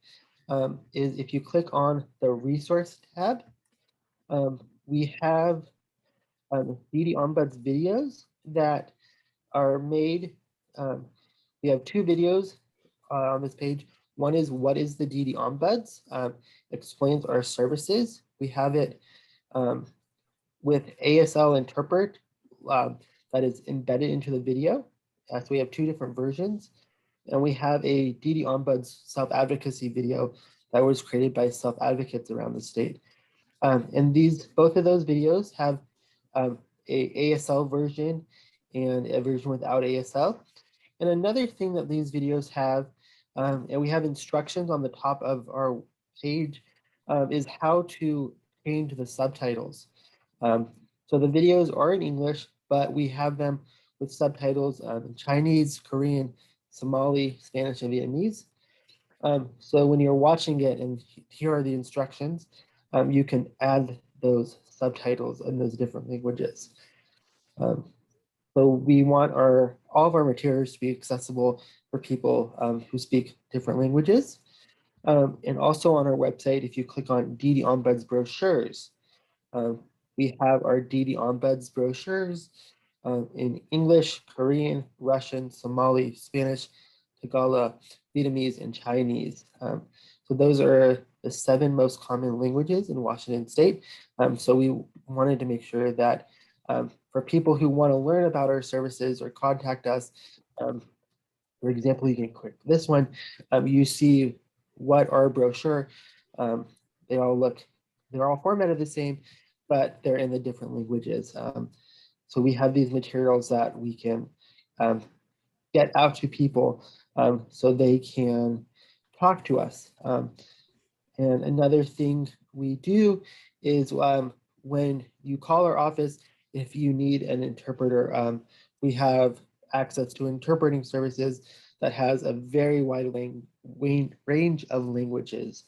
is if you click on the resource tab, we have DD Ombuds videos that are made. We have two videos on this page. One is what is the DD Ombuds, explains our services. We have it with ASL interpret that is embedded into the video. So we have two different versions. And we have a DD Ombuds self-advocacy video that was created by self-advocates around the state. And both of those videos have a ASL version and a version without ASL. And another thing that these videos have, and we have instructions on the top of our page, is how to change the subtitles. So the videos are in English, but we have them with subtitles in Chinese, Korean, Somali, Spanish, and Vietnamese. So when you're watching it and here are the instructions, you can add those subtitles in those different languages. So we want all of our materials to be accessible for people who speak different languages. And also on our website, if you click on DD Ombuds brochures, we have our DD Ombuds brochures in English, Korean, Russian, Somali, Spanish, Tagalog, Vietnamese, and Chinese. So those are the 7 most common languages in Washington State. So we wanted to make sure that for people who want to learn about our services or contact us, for example, you can click this one, you see what our brochure, they're all formatted the same, but they're in the different languages. So we have these materials that we can get out to people so they can talk to us. And another thing we do is when you call our office, if you need an interpreter, we have access to interpreting services that has a very wide range of languages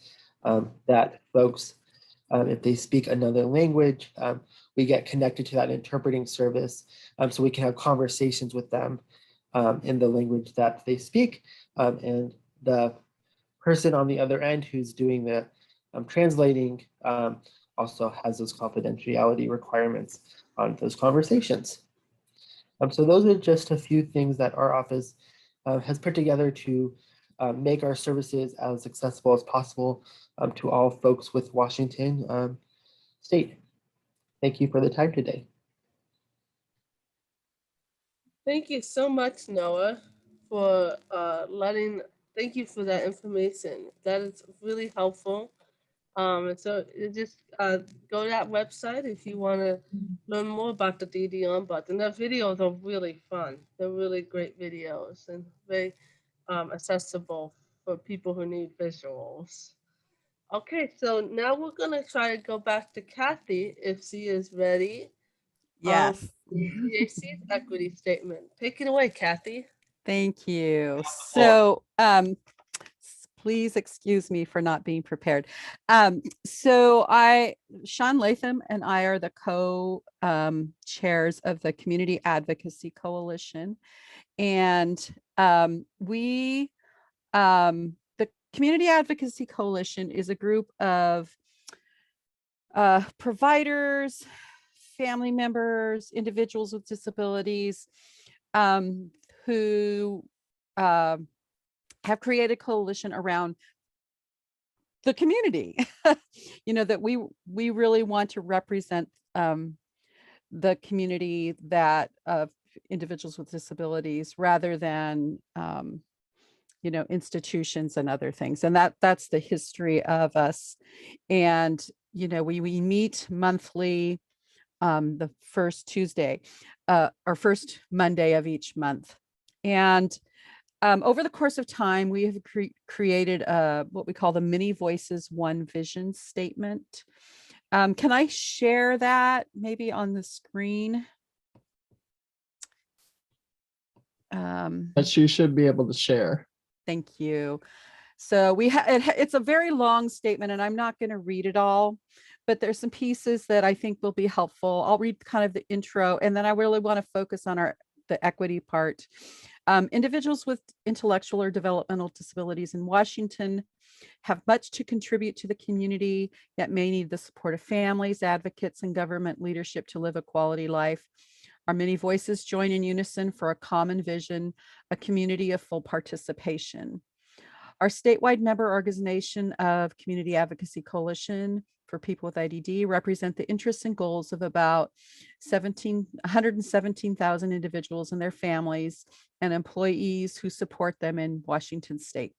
that folks, if they speak another language, we get connected to that interpreting service so we can have conversations with them in the language that they speak. And the person on the other end who's doing the translating also has those confidentiality requirements on those conversations. So those are just a few things that our office has put together to make our services as accessible as possible to all folks with Washington State. Thank you for the time today. Thank you so much, Noah, for thank you for that information. That is really helpful. And so just go to that website if you want to learn more about the DD Ombuds. And the videos are really fun. They're really great videos and very accessible for people who need visuals. Okay, so now we're gonna try to go back to Kathy if she is ready. Yes. The BAC's equity statement. Take it away, Kathy. Thank you. So please excuse me for not being prepared. So Sean Latham and I are the co-chairs of the Community Advocacy Coalition. And the Community Advocacy Coalition is a group of providers, family members, individuals with disabilities who have created a coalition around the community. That we really want to represent the community that of individuals with disabilities rather than institutions and other things. And that's the history of us. And we meet monthly, the first Tuesday or first Monday of each month. And over the course of time, we have created what we call the Many Voices, One Vision statement. Can I share that maybe on the screen? But you should be able to share. Thank you. So it's a very long statement, and I'm not going to read it all, but there's some pieces that I think will be helpful. I'll read kind of the intro, and then I really want to focus on the equity part. Individuals with intellectual or developmental disabilities in Washington have much to contribute to the community, yet may need the support of families, advocates, and government leadership to live a quality life. Our many voices join in unison for a common vision, a community of full participation. Our statewide member organization of Community Advocacy Coalition for People with IDD represent the interests and goals of about 117,000 individuals and their families and employees who support them in Washington state.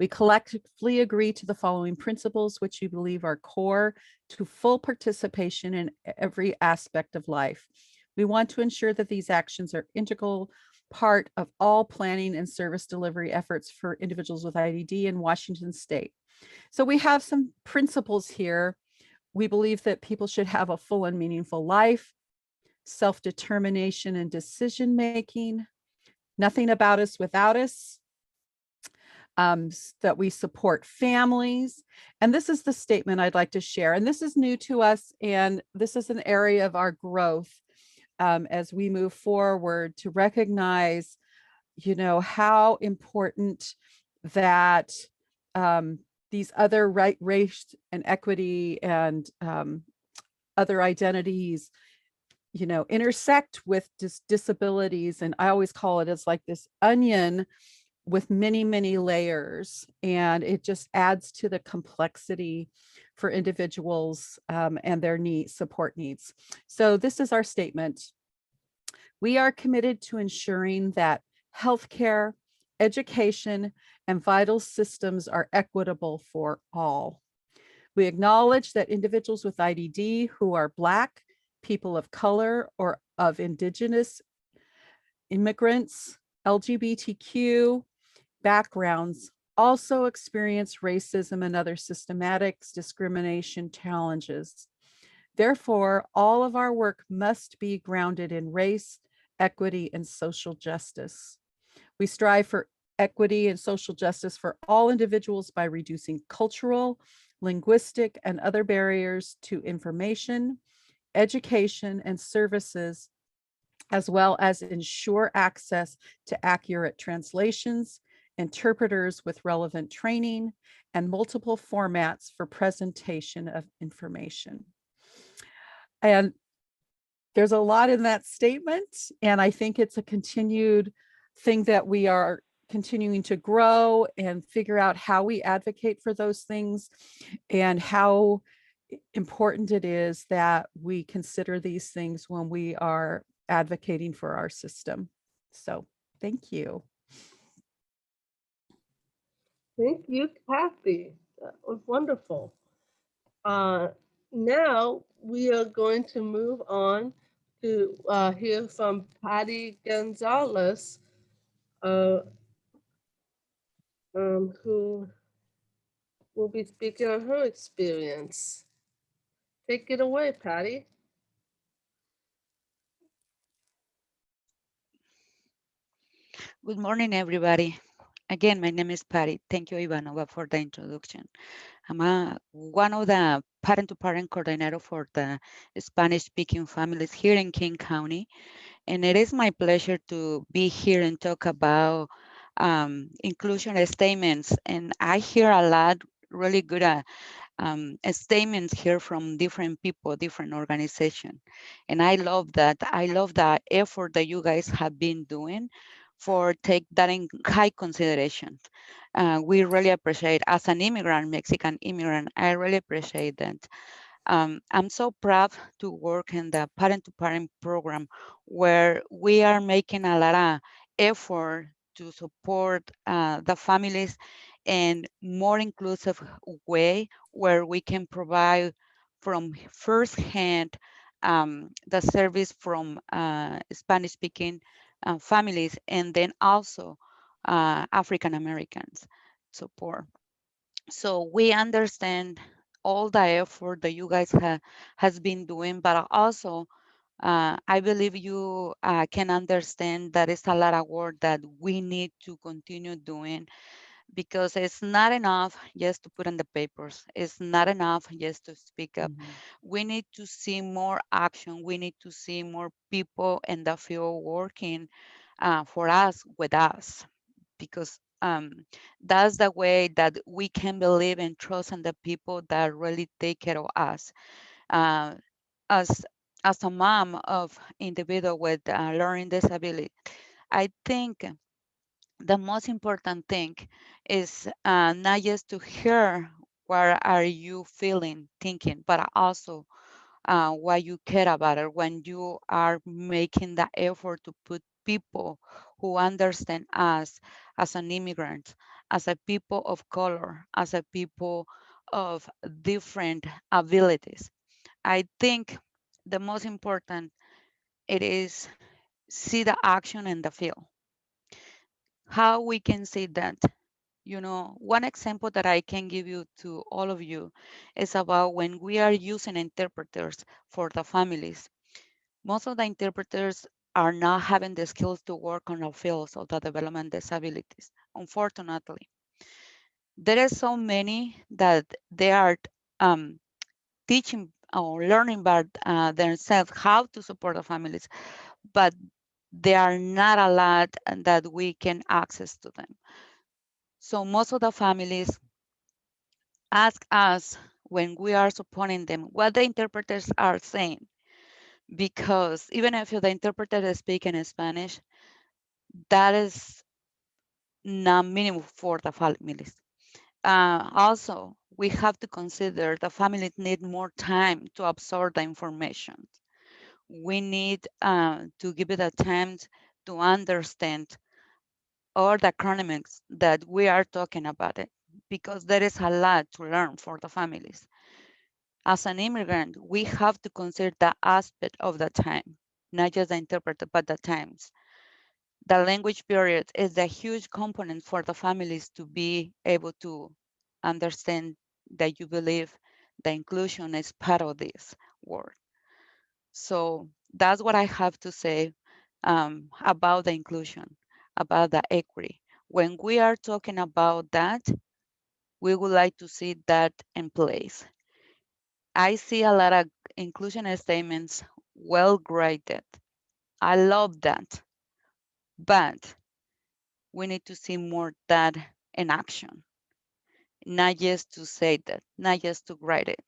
We collectively agree to the following principles, which we believe are core to full participation in every aspect of life. We want to ensure that these actions are integral part of all planning and service delivery efforts for individuals with IDD in Washington state. So we have some principles here. We believe that people should have a full and meaningful life, self-determination and decision-making, nothing about us without us, that we support families. And this is the statement I'd like to share. And this is new to us, and this is an area of our growth as we move forward to recognize, how important that these other race and equity and other identities, intersect with disabilities. And I always call it as like this onion with many, many layers, and it just adds to the complexity for individuals and their support needs. So this is our statement. We are committed to ensuring that healthcare, education, and vital systems are equitable for all. We acknowledge that individuals with IDD who are Black, people of color, or of Indigenous, immigrants, LGBTQ backgrounds also experience racism and other systematic discrimination challenges. Therefore, all of our work must be grounded in race, equity, and social justice. We strive for equity and social justice for all individuals by reducing cultural, linguistic, and other barriers to information, education, and services, as well as ensure access to accurate translations, interpreters with relevant training, and multiple formats for presentation of information. And there's a lot in that statement, and I think it's a continued thing that we are continuing to grow and figure out how we advocate for those things and how important it is that we consider these things when we are advocating for our system. So thank you. Thank you, Kathy. That was wonderful. Now we are going to move on to hear from Patty Gonzalez, who, will be speaking on her experience. Take it away, Patty. Good morning, everybody. Again, my name is Patty. Thank you, Ivanova, for the introduction. I'm one of the parent-to-parent coordinator for the Spanish-speaking families here in King County. And it is my pleasure to be here and talk about inclusion statements. And I hear a lot really good statements here from different people, different organizations. And I love that. I love the effort that you guys have been doing for take that in high consideration. We really appreciate, as an immigrant, Mexican immigrant, I really appreciate that. I'm so proud to work in the parent-to-parent program where we are making a lot of effort to support the families in more inclusive way where we can provide from firsthand the service from Spanish-speaking families, and then also African Americans support. So we understand all the effort that you guys has been doing, but also I believe you can understand that it's a lot of work that we need to continue doing, because it's not enough just to put in the papers. It's not enough just to speak up. We need to see more action. We need to see more people in the field working for us, with us, because that's the way that we can believe and trust in the people that really take care of us. Uh, as as a mom of individual with learning disability, I think the most important thing is not just to hear what are you feeling, thinking, but also what you care about it when you are making the effort to put people who understand us as an immigrant, as a people of color, as a people of different abilities. I think the most important it is see the action in the field. How we can see that? You know, one example that I can give you to all of you is about when we are using interpreters for the families. Most of the interpreters are not having the skills to work on the fields of the development disabilities, unfortunately. There are so many that they are teaching or learning by themselves how to support the families, but there are not a lot that we can access to them. So most of the families ask us when we are supporting them what the interpreters are saying, because even if the interpreter is speaking in Spanish, that is not minimum for the families. Also, we have to consider the families need more time to absorb the information. We need to give it a time to understand all the acronyms that we are talking about it, because there is a lot to learn for the families. As an immigrant, we have to consider the aspect of the time, not just the interpreter, but the times. The language period is a huge component for the families to be able to understand that you believe the inclusion is part of this work. So that's what I have to say about the inclusion, about the equity. When we are talking about that, we would like to see that in place. I see a lot of inclusion statements well graded. I love that. But we need to see more that in action, not just to say that, not just to write it.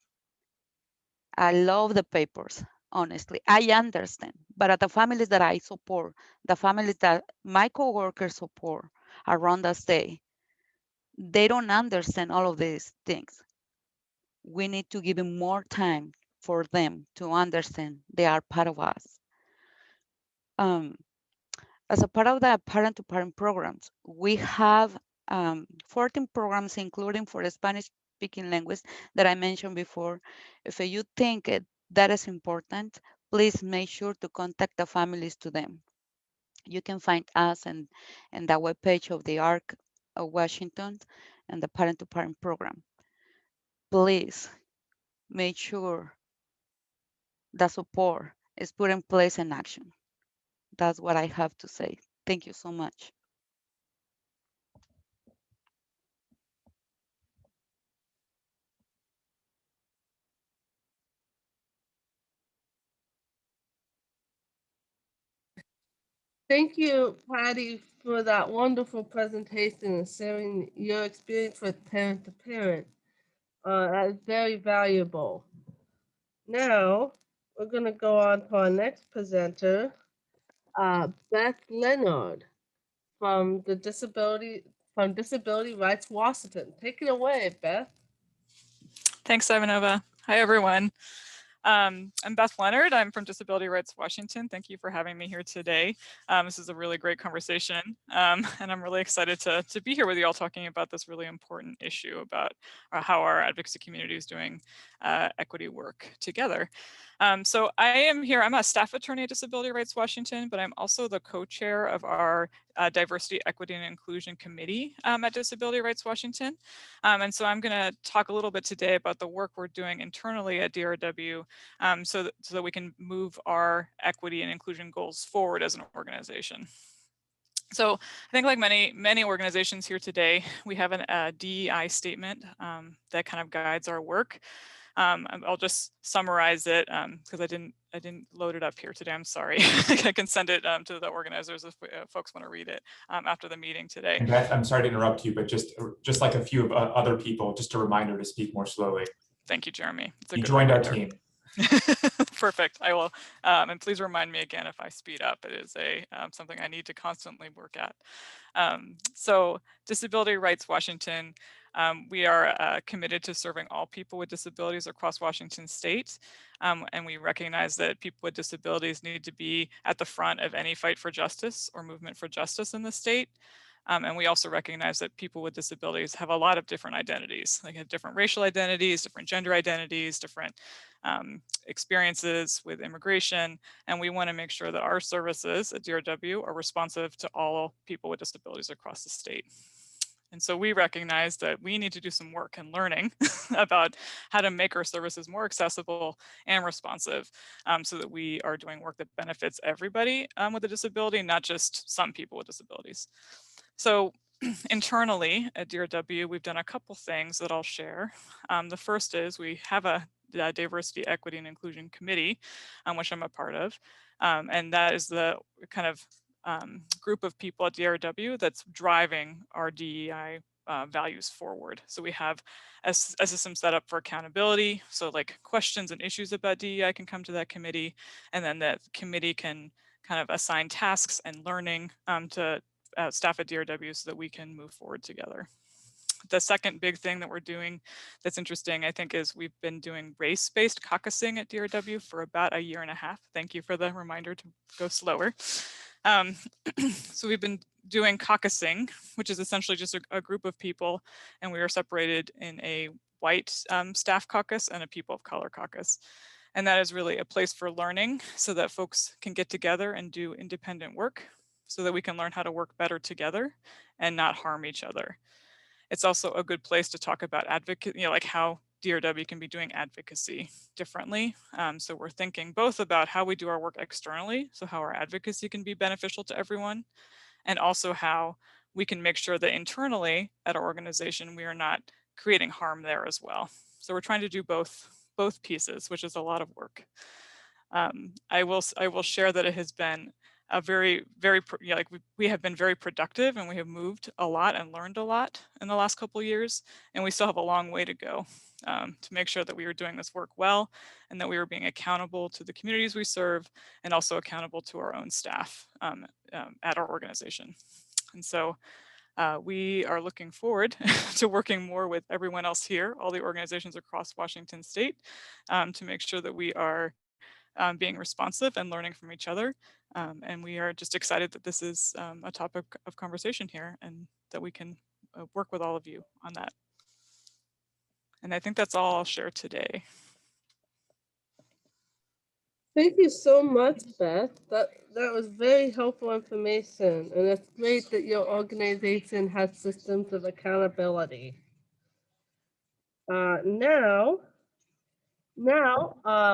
I love the papers, honestly. I understand, but at the families that I support, the families that my coworkers support around the state, they don't understand all of these things. We need to give them more time for them to understand they are part of us. Um, as a part of the parent-to-parent programs, we have 14 programs, including for the Spanish-speaking language that I mentioned before. If you think that is important, please make sure to contact the families to them. You can find us in the webpage of the ARC of Washington and the parent-to-parent program. please make sure the support is put in place in action. That's what I have to say. Thank you so much. Thank you, Patty, for that wonderful presentation and sharing your experience with parent to parent. That is very valuable. Now, we're going to go on to our next presenter, Beth Leonard from Disability Rights Washington. Take it away, Beth. Thanks, Ivanova. Hi, everyone. I'm Beth Leonard. I'm from Disability Rights Washington. Thank you for having me here today. This is a really great conversation, and I'm really excited to be here with you all talking about this really important issue about how our advocacy community is doing equity work together. So I am here, I'm a staff attorney at Disability Rights Washington, but I'm also the co-chair of our Diversity, Equity, and Inclusion Committee at Disability Rights Washington. And so I'm gonna talk a little bit today about the work we're doing internally at DRW so that we can move our equity and inclusion goals forward as an organization. So I think like many organizations here today, we have a DEI statement that kind of guides our work. I'll just summarize it because I didn't load it up here today. I'm sorry. I can send it to the organizers if folks want to read it after the meeting today. And Beth, I'm sorry to interrupt you, but just like a few of other people, just a reminder to speak more slowly. Thank you, Jeremy. You joined our team. Perfect. I will. And please remind me again if I speed up. It is something I need to constantly work at. So Disability Rights Washington, we are committed to serving all people with disabilities across Washington state. And we recognize that people with disabilities need to be at the front of any fight for justice or movement for justice in the state. And we also recognize that people with disabilities have a lot of different identities. They have different racial identities, different gender identities, different experiences with immigration. And we want to make sure that our services at DRW are responsive to all people with disabilities across the state. And so we recognize that we need to do some work and learning about how to make our services more accessible and responsive so that we are doing work that benefits everybody with a disability, not just some people with disabilities. So internally at DRW, we've done a couple things that I'll share. The first is we have a Diversity, Equity, and Inclusion Committee, which I'm a part of. And that is the kind of group of people at DRW that's driving our DEI values forward. So we have a system set up for accountability. So like questions and issues about DEI can come to that committee, and then that committee can kind of assign tasks and learning to staff at DRW so that we can move forward together. The second big thing that we're doing that's interesting, I think, is we've been doing race-based caucusing at DRW for about a year and a half. Thank you for the reminder to go slower. So we've been doing caucusing, which is essentially just a group of people, and we are separated in a white staff caucus and a people of color caucus. And that is really a place for learning so that folks can get together and do independent work so that we can learn how to work better together and not harm each other. It's also a good place to talk about advocacy, like how DRW can be doing advocacy differently. So we're thinking both about how we do our work externally, so how our advocacy can be beneficial to everyone, and also how we can make sure that internally at our organization, we are not creating harm there as well. So we're trying to do both pieces, which is a lot of work. I will share that it has been a very, we have been very productive, and we have moved a lot and learned a lot in the last couple of years, and we still have a long way to go to make sure that we are doing this work well and that we are being accountable to the communities we serve and also accountable to our own staff at our organization. And so we are looking forward to working more with everyone else here, all the organizations across Washington state, to make sure that we are being responsive and learning from each other. And we are just excited that this is a topic of conversation here and that we can work with all of you on that. And I think that's all I'll share today. Thank you so much, Beth. That was very helpful information. And it's great that your organization has systems of accountability. Now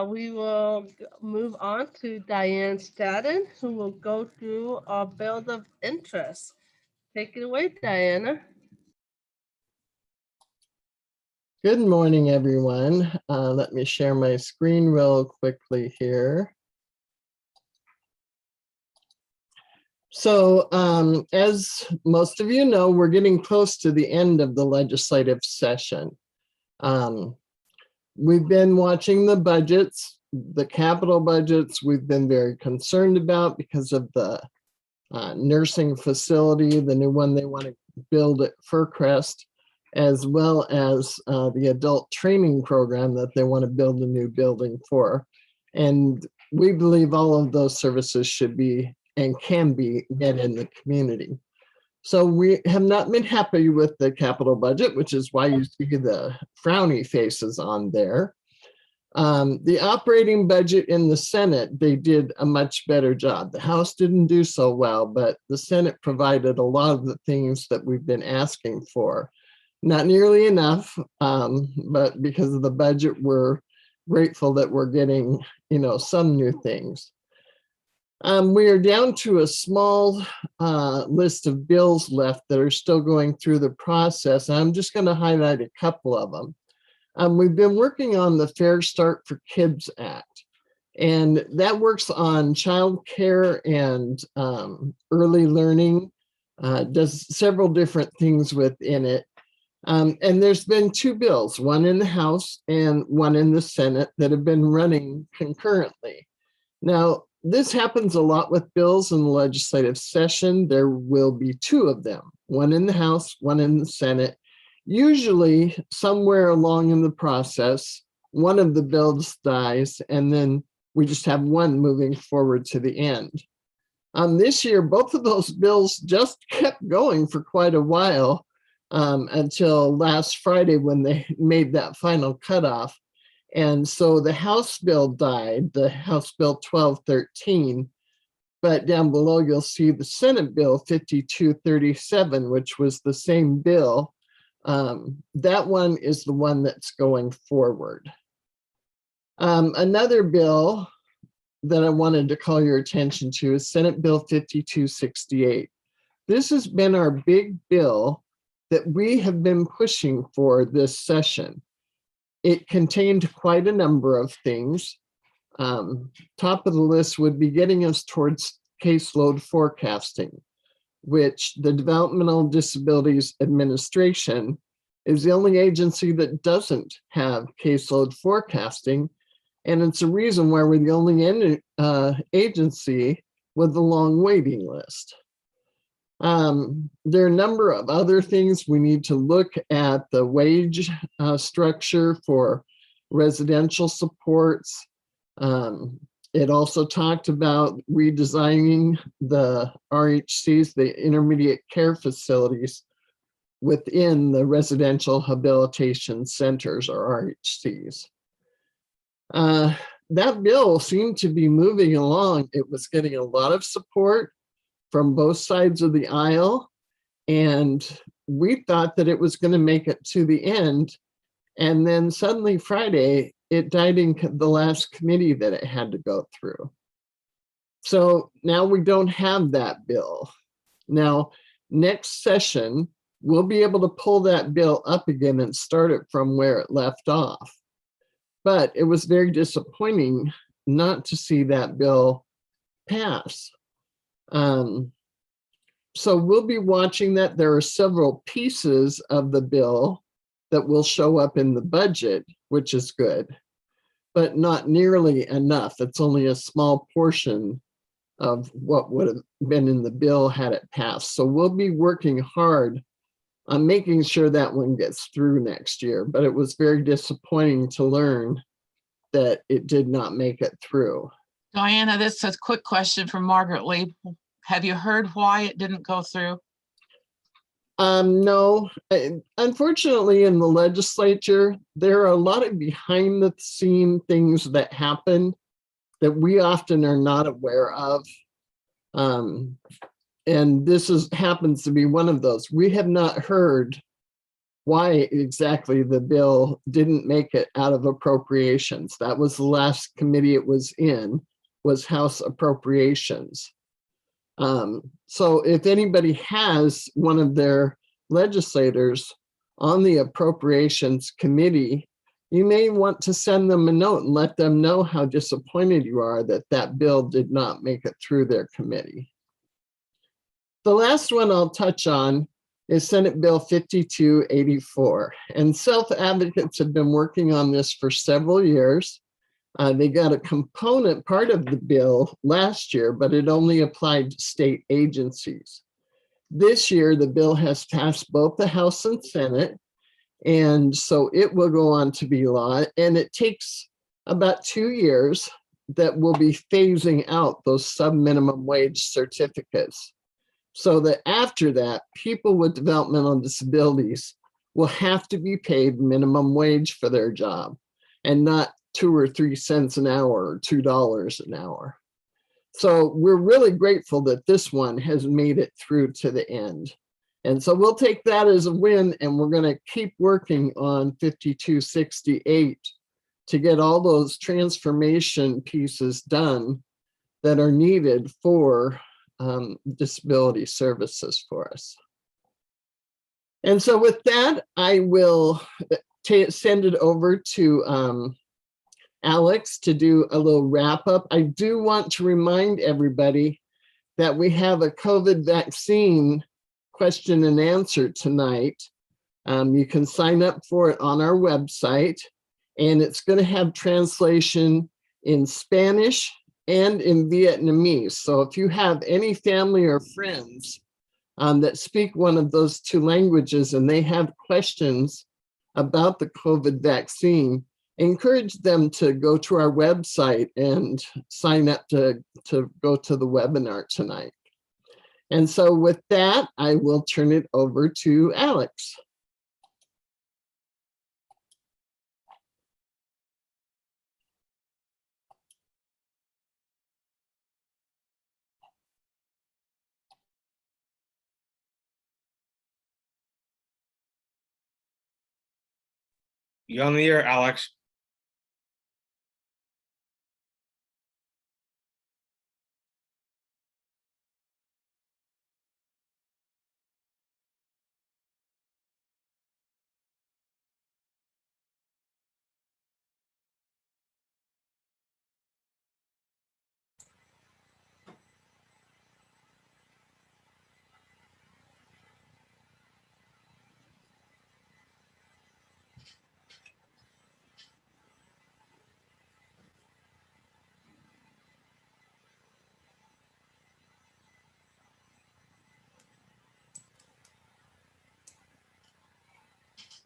we will move on to Diane Staden, who will go through our bills of interest. Take it away, Diana. Good morning, everyone. Let me share my screen real quickly here. So as most of you know, we're getting close to the end of the legislative session. We've been watching the budgets, the capital budgets we've been very concerned about because of the nursing facility, the new one they want to build at Fircrest, as well as the adult training program that they want to build a new building for. And we believe all of those services should be and can be met in the community. So we have not been happy with the capital budget, which is why you see the frowny faces on there. The operating budget in the Senate, they did a much better job. The House didn't do so well, but the Senate provided a lot of the things that we've been asking for. Not nearly enough, but because of the budget, we're grateful that we're getting, some new things. We are down to a small list of bills left that are still going through the process. I'm just going to highlight a couple of them. We've been working on the Fair Start for Kids Act, and that works on childcare and early learning, does several different things within it. And there's been two bills, one in the House and one in the Senate, that have been running concurrently. Now, this happens a lot with bills in the legislative session. There will be two of them, one in the House, one in the Senate. Usually somewhere along in the process, one of the bills dies, and then we just have one moving forward to the end. This year, both of those bills just kept going for quite a while until last Friday when they made that final cutoff. And so the House bill died, the House Bill 1213, but down below you'll see the Senate Bill 5237, which was the same bill. That one is the one that's going forward. Another bill that I wanted to call your attention to is Senate Bill 5268. This has been our big bill that we have been pushing for this session. It contained quite a number of things. Top of the list would be getting us towards caseload forecasting, which the Developmental Disabilities Administration is the only agency that doesn't have caseload forecasting. And it's a reason why we're the only agency with a long waiting list. There are a number of other things. We need to look at the wage structure for residential supports. It also talked about redesigning the RHCs, the intermediate care facilities, within the residential habilitation centers, or RHCs. That bill seemed to be moving along. It was getting a lot of support from both sides of the aisle, and we thought that it was going to make it to the end. And then suddenly Friday, it died in the last committee that it had to go through. So now we don't have that bill. Now, next session, we'll be able to pull that bill up again and start it from where it left off. But it was very disappointing not to see that bill pass. So we'll be watching that. There are several pieces of the bill that will show up in the budget, which is good, but not nearly enough. It's only a small portion of what would have been in the bill had it passed. So we'll be working hard on making sure that one gets through next year, but it was very disappointing to learn that it did not make it through. Diana, this is a quick question from Margaret Lee. Have you heard why it didn't go through? No, unfortunately in the legislature, there are a lot of behind the scene things that happen that we often are not aware of. And this happens to be one of those. We have not heard why exactly the bill didn't make it out of appropriations. That was the last committee it was in, was House Appropriations. So if anybody has one of their legislators on the Appropriations Committee, you may want to send them a note and let them know how disappointed you are that that bill did not make it through their committee. The last one I'll touch on is Senate Bill 5284. And self-advocates have been working on this for several years. They got a component part of the bill last year, but it only applied to state agencies. This year, the bill has passed both the House and Senate, and so it will go on to be law. And it takes about 2 years that we'll be phasing out those sub-minimum wage certificates, so that after that, people with developmental disabilities will have to be paid minimum wage for their job and not 2 or 3 cents an hour or $2 an hour. So we're really grateful that this one has made it through to the end. And so we'll take that as a win, and we're going to keep working on 5268 to get all those transformation pieces done that are needed for disability services for us. And so with that, I will send it over to Alex to do a little wrap up. I do want to remind everybody that we have a COVID vaccine question and answer tonight. You can sign up for it on our website, and it's going to have translation in Spanish and in Vietnamese. So if you have any family or friends that speak one of those 2 languages and they have questions about the COVID vaccine, encourage them to go to our website and sign up to go to the webinar tonight. And so with that, I will turn it over to Alex. You on the air, Alex?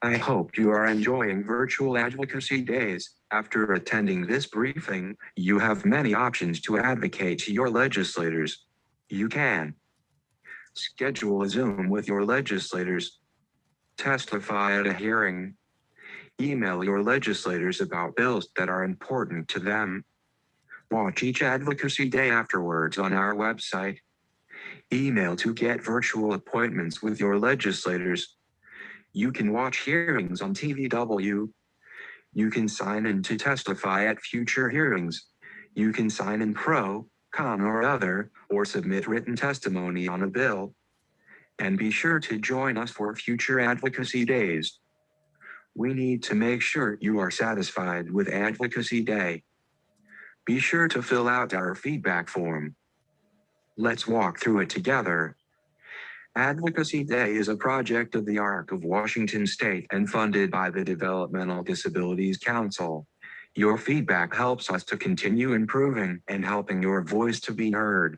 I hope you are enjoying virtual advocacy days. After attending this briefing, you have many options to advocate to your legislators. You can schedule a Zoom with your legislators, testify at a hearing, email your legislators about bills that are important to them, watch each advocacy day afterwards on our website, email to get virtual appointments with your legislators. You can watch hearings on TVW. You can sign in to testify at future hearings. You can sign in pro, con, or other, or submit written testimony on a bill. And be sure to join us for future advocacy days. We need to make sure you are satisfied with Advocacy Day. Be sure to fill out our feedback form. Let's walk through it together. Advocacy Day is a project of the ARC of Washington State and funded by the Developmental Disabilities Council. Your feedback helps us to continue improving and helping your voice to be heard.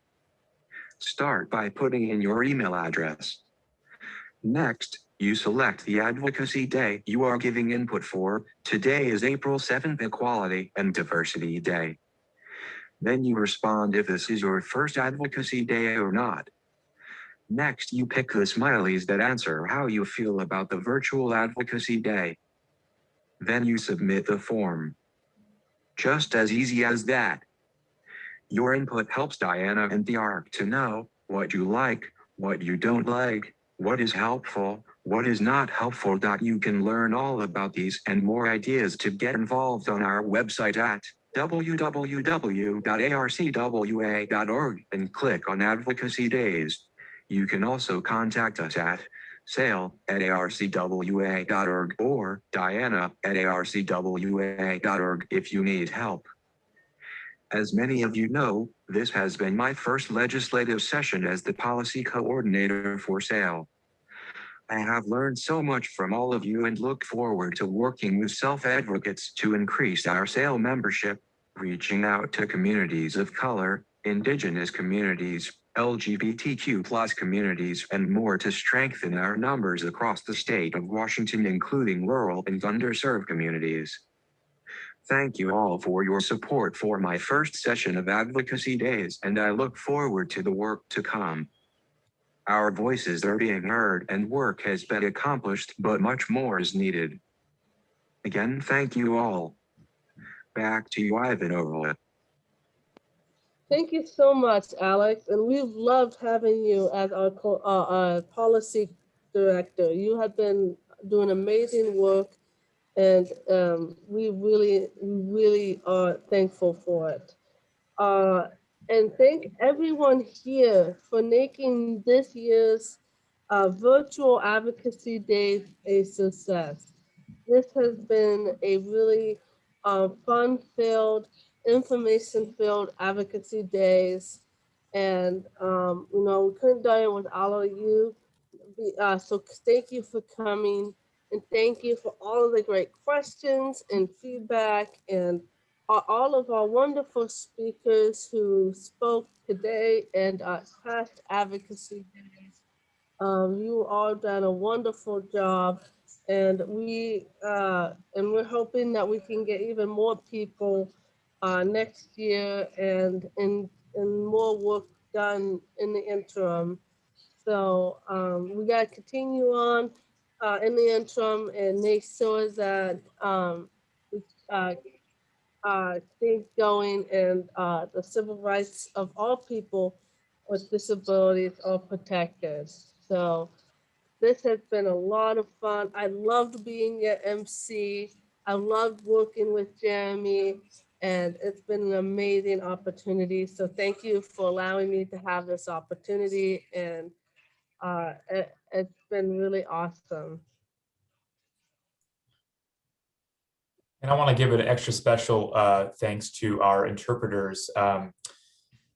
Start by putting in your email address. Next, you select the Advocacy Day you are giving input for. Today is April 7th, Equality and Diversity Day. Then you respond if this is your first Advocacy Day or not. Next, you pick the smileys that answer how you feel about the virtual Advocacy Day. Then you submit the form. Just as easy as that. Your input helps Diana and the ARC to know what you like, what you don't like, what is helpful, What is not helpful? You can learn all about these and more ideas to get involved on our website at www.arcwa.org and click on Advocacy Days. You can also contact us at sale@arcwa.org or diana@arcwa.org if you need help. As many of you know, this has been my first legislative session as the policy coordinator for SAIL. I have learned so much from all of you and look forward to working with self-advocates to increase our SAIL membership, reaching out to communities of color, Indigenous communities, LGBTQ+ communities, and more to strengthen our numbers across the state of Washington, including rural and underserved communities. Thank you all for your support for my first session of Advocacy Days, and I look forward to the work to come. Our voices are being heard and work has been accomplished, but much more is needed. Again, thank you all. Back to you, Ivan. Thank you so much, Alex. And we've loved having you as our policy director. You have been doing amazing work, and we really are thankful for it. And thank everyone here for making this year's virtual Advocacy Days a success. This has been a really fun-filled, information-filled Advocacy Days. And, we couldn't do it with all of you. So thank you for coming, and thank you for all of the great questions and feedback, and all of our wonderful speakers who spoke today and past Advocacy Days. You all done a wonderful job, and we're hoping that we can get even more people next year and more work done in the interim. So we got to continue on in the interim and make sure that things going and the civil rights of all people with disabilities are protected. So this has been a lot of fun. I loved being your MC. I loved working with Jeremy, and it's been an amazing opportunity. So thank you for allowing me to have this opportunity, and it's been really awesome. And I want to give an extra special thanks to our interpreters.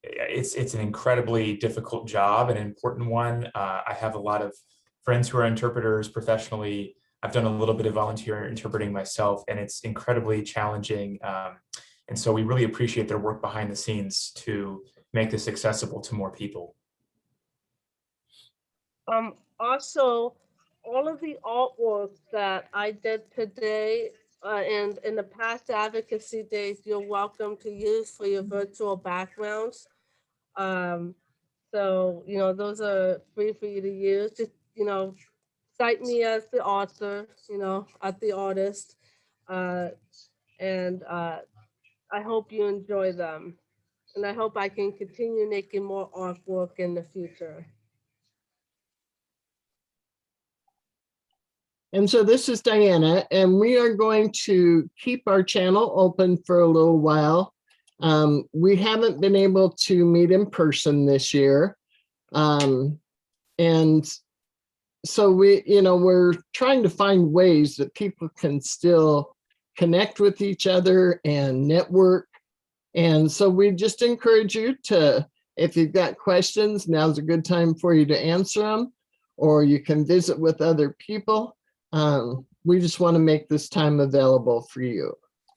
It's an incredibly difficult job, an important one. I have a lot of friends who are interpreters professionally. I've done a little bit of volunteer interpreting myself, and it's incredibly challenging. And so we really appreciate their work behind the scenes to make this accessible to more people. Also, all of the artwork that I did today and in the past Advocacy Days, you're welcome to use for your virtual backgrounds. So, those are free for you to use. Just, cite me as the author, as the artist. And I hope you enjoy them. And I hope I can continue making more artwork in the future. And so this is Diana, and we are going to keep our channel open for a little while. We haven't been able to meet in person this year. And so we're trying to find ways that people can still connect with each other and network. And so we just encourage you to, if you've got questions, now's a good time for you to answer them, or you can visit with other people. We just want to make this time available for you.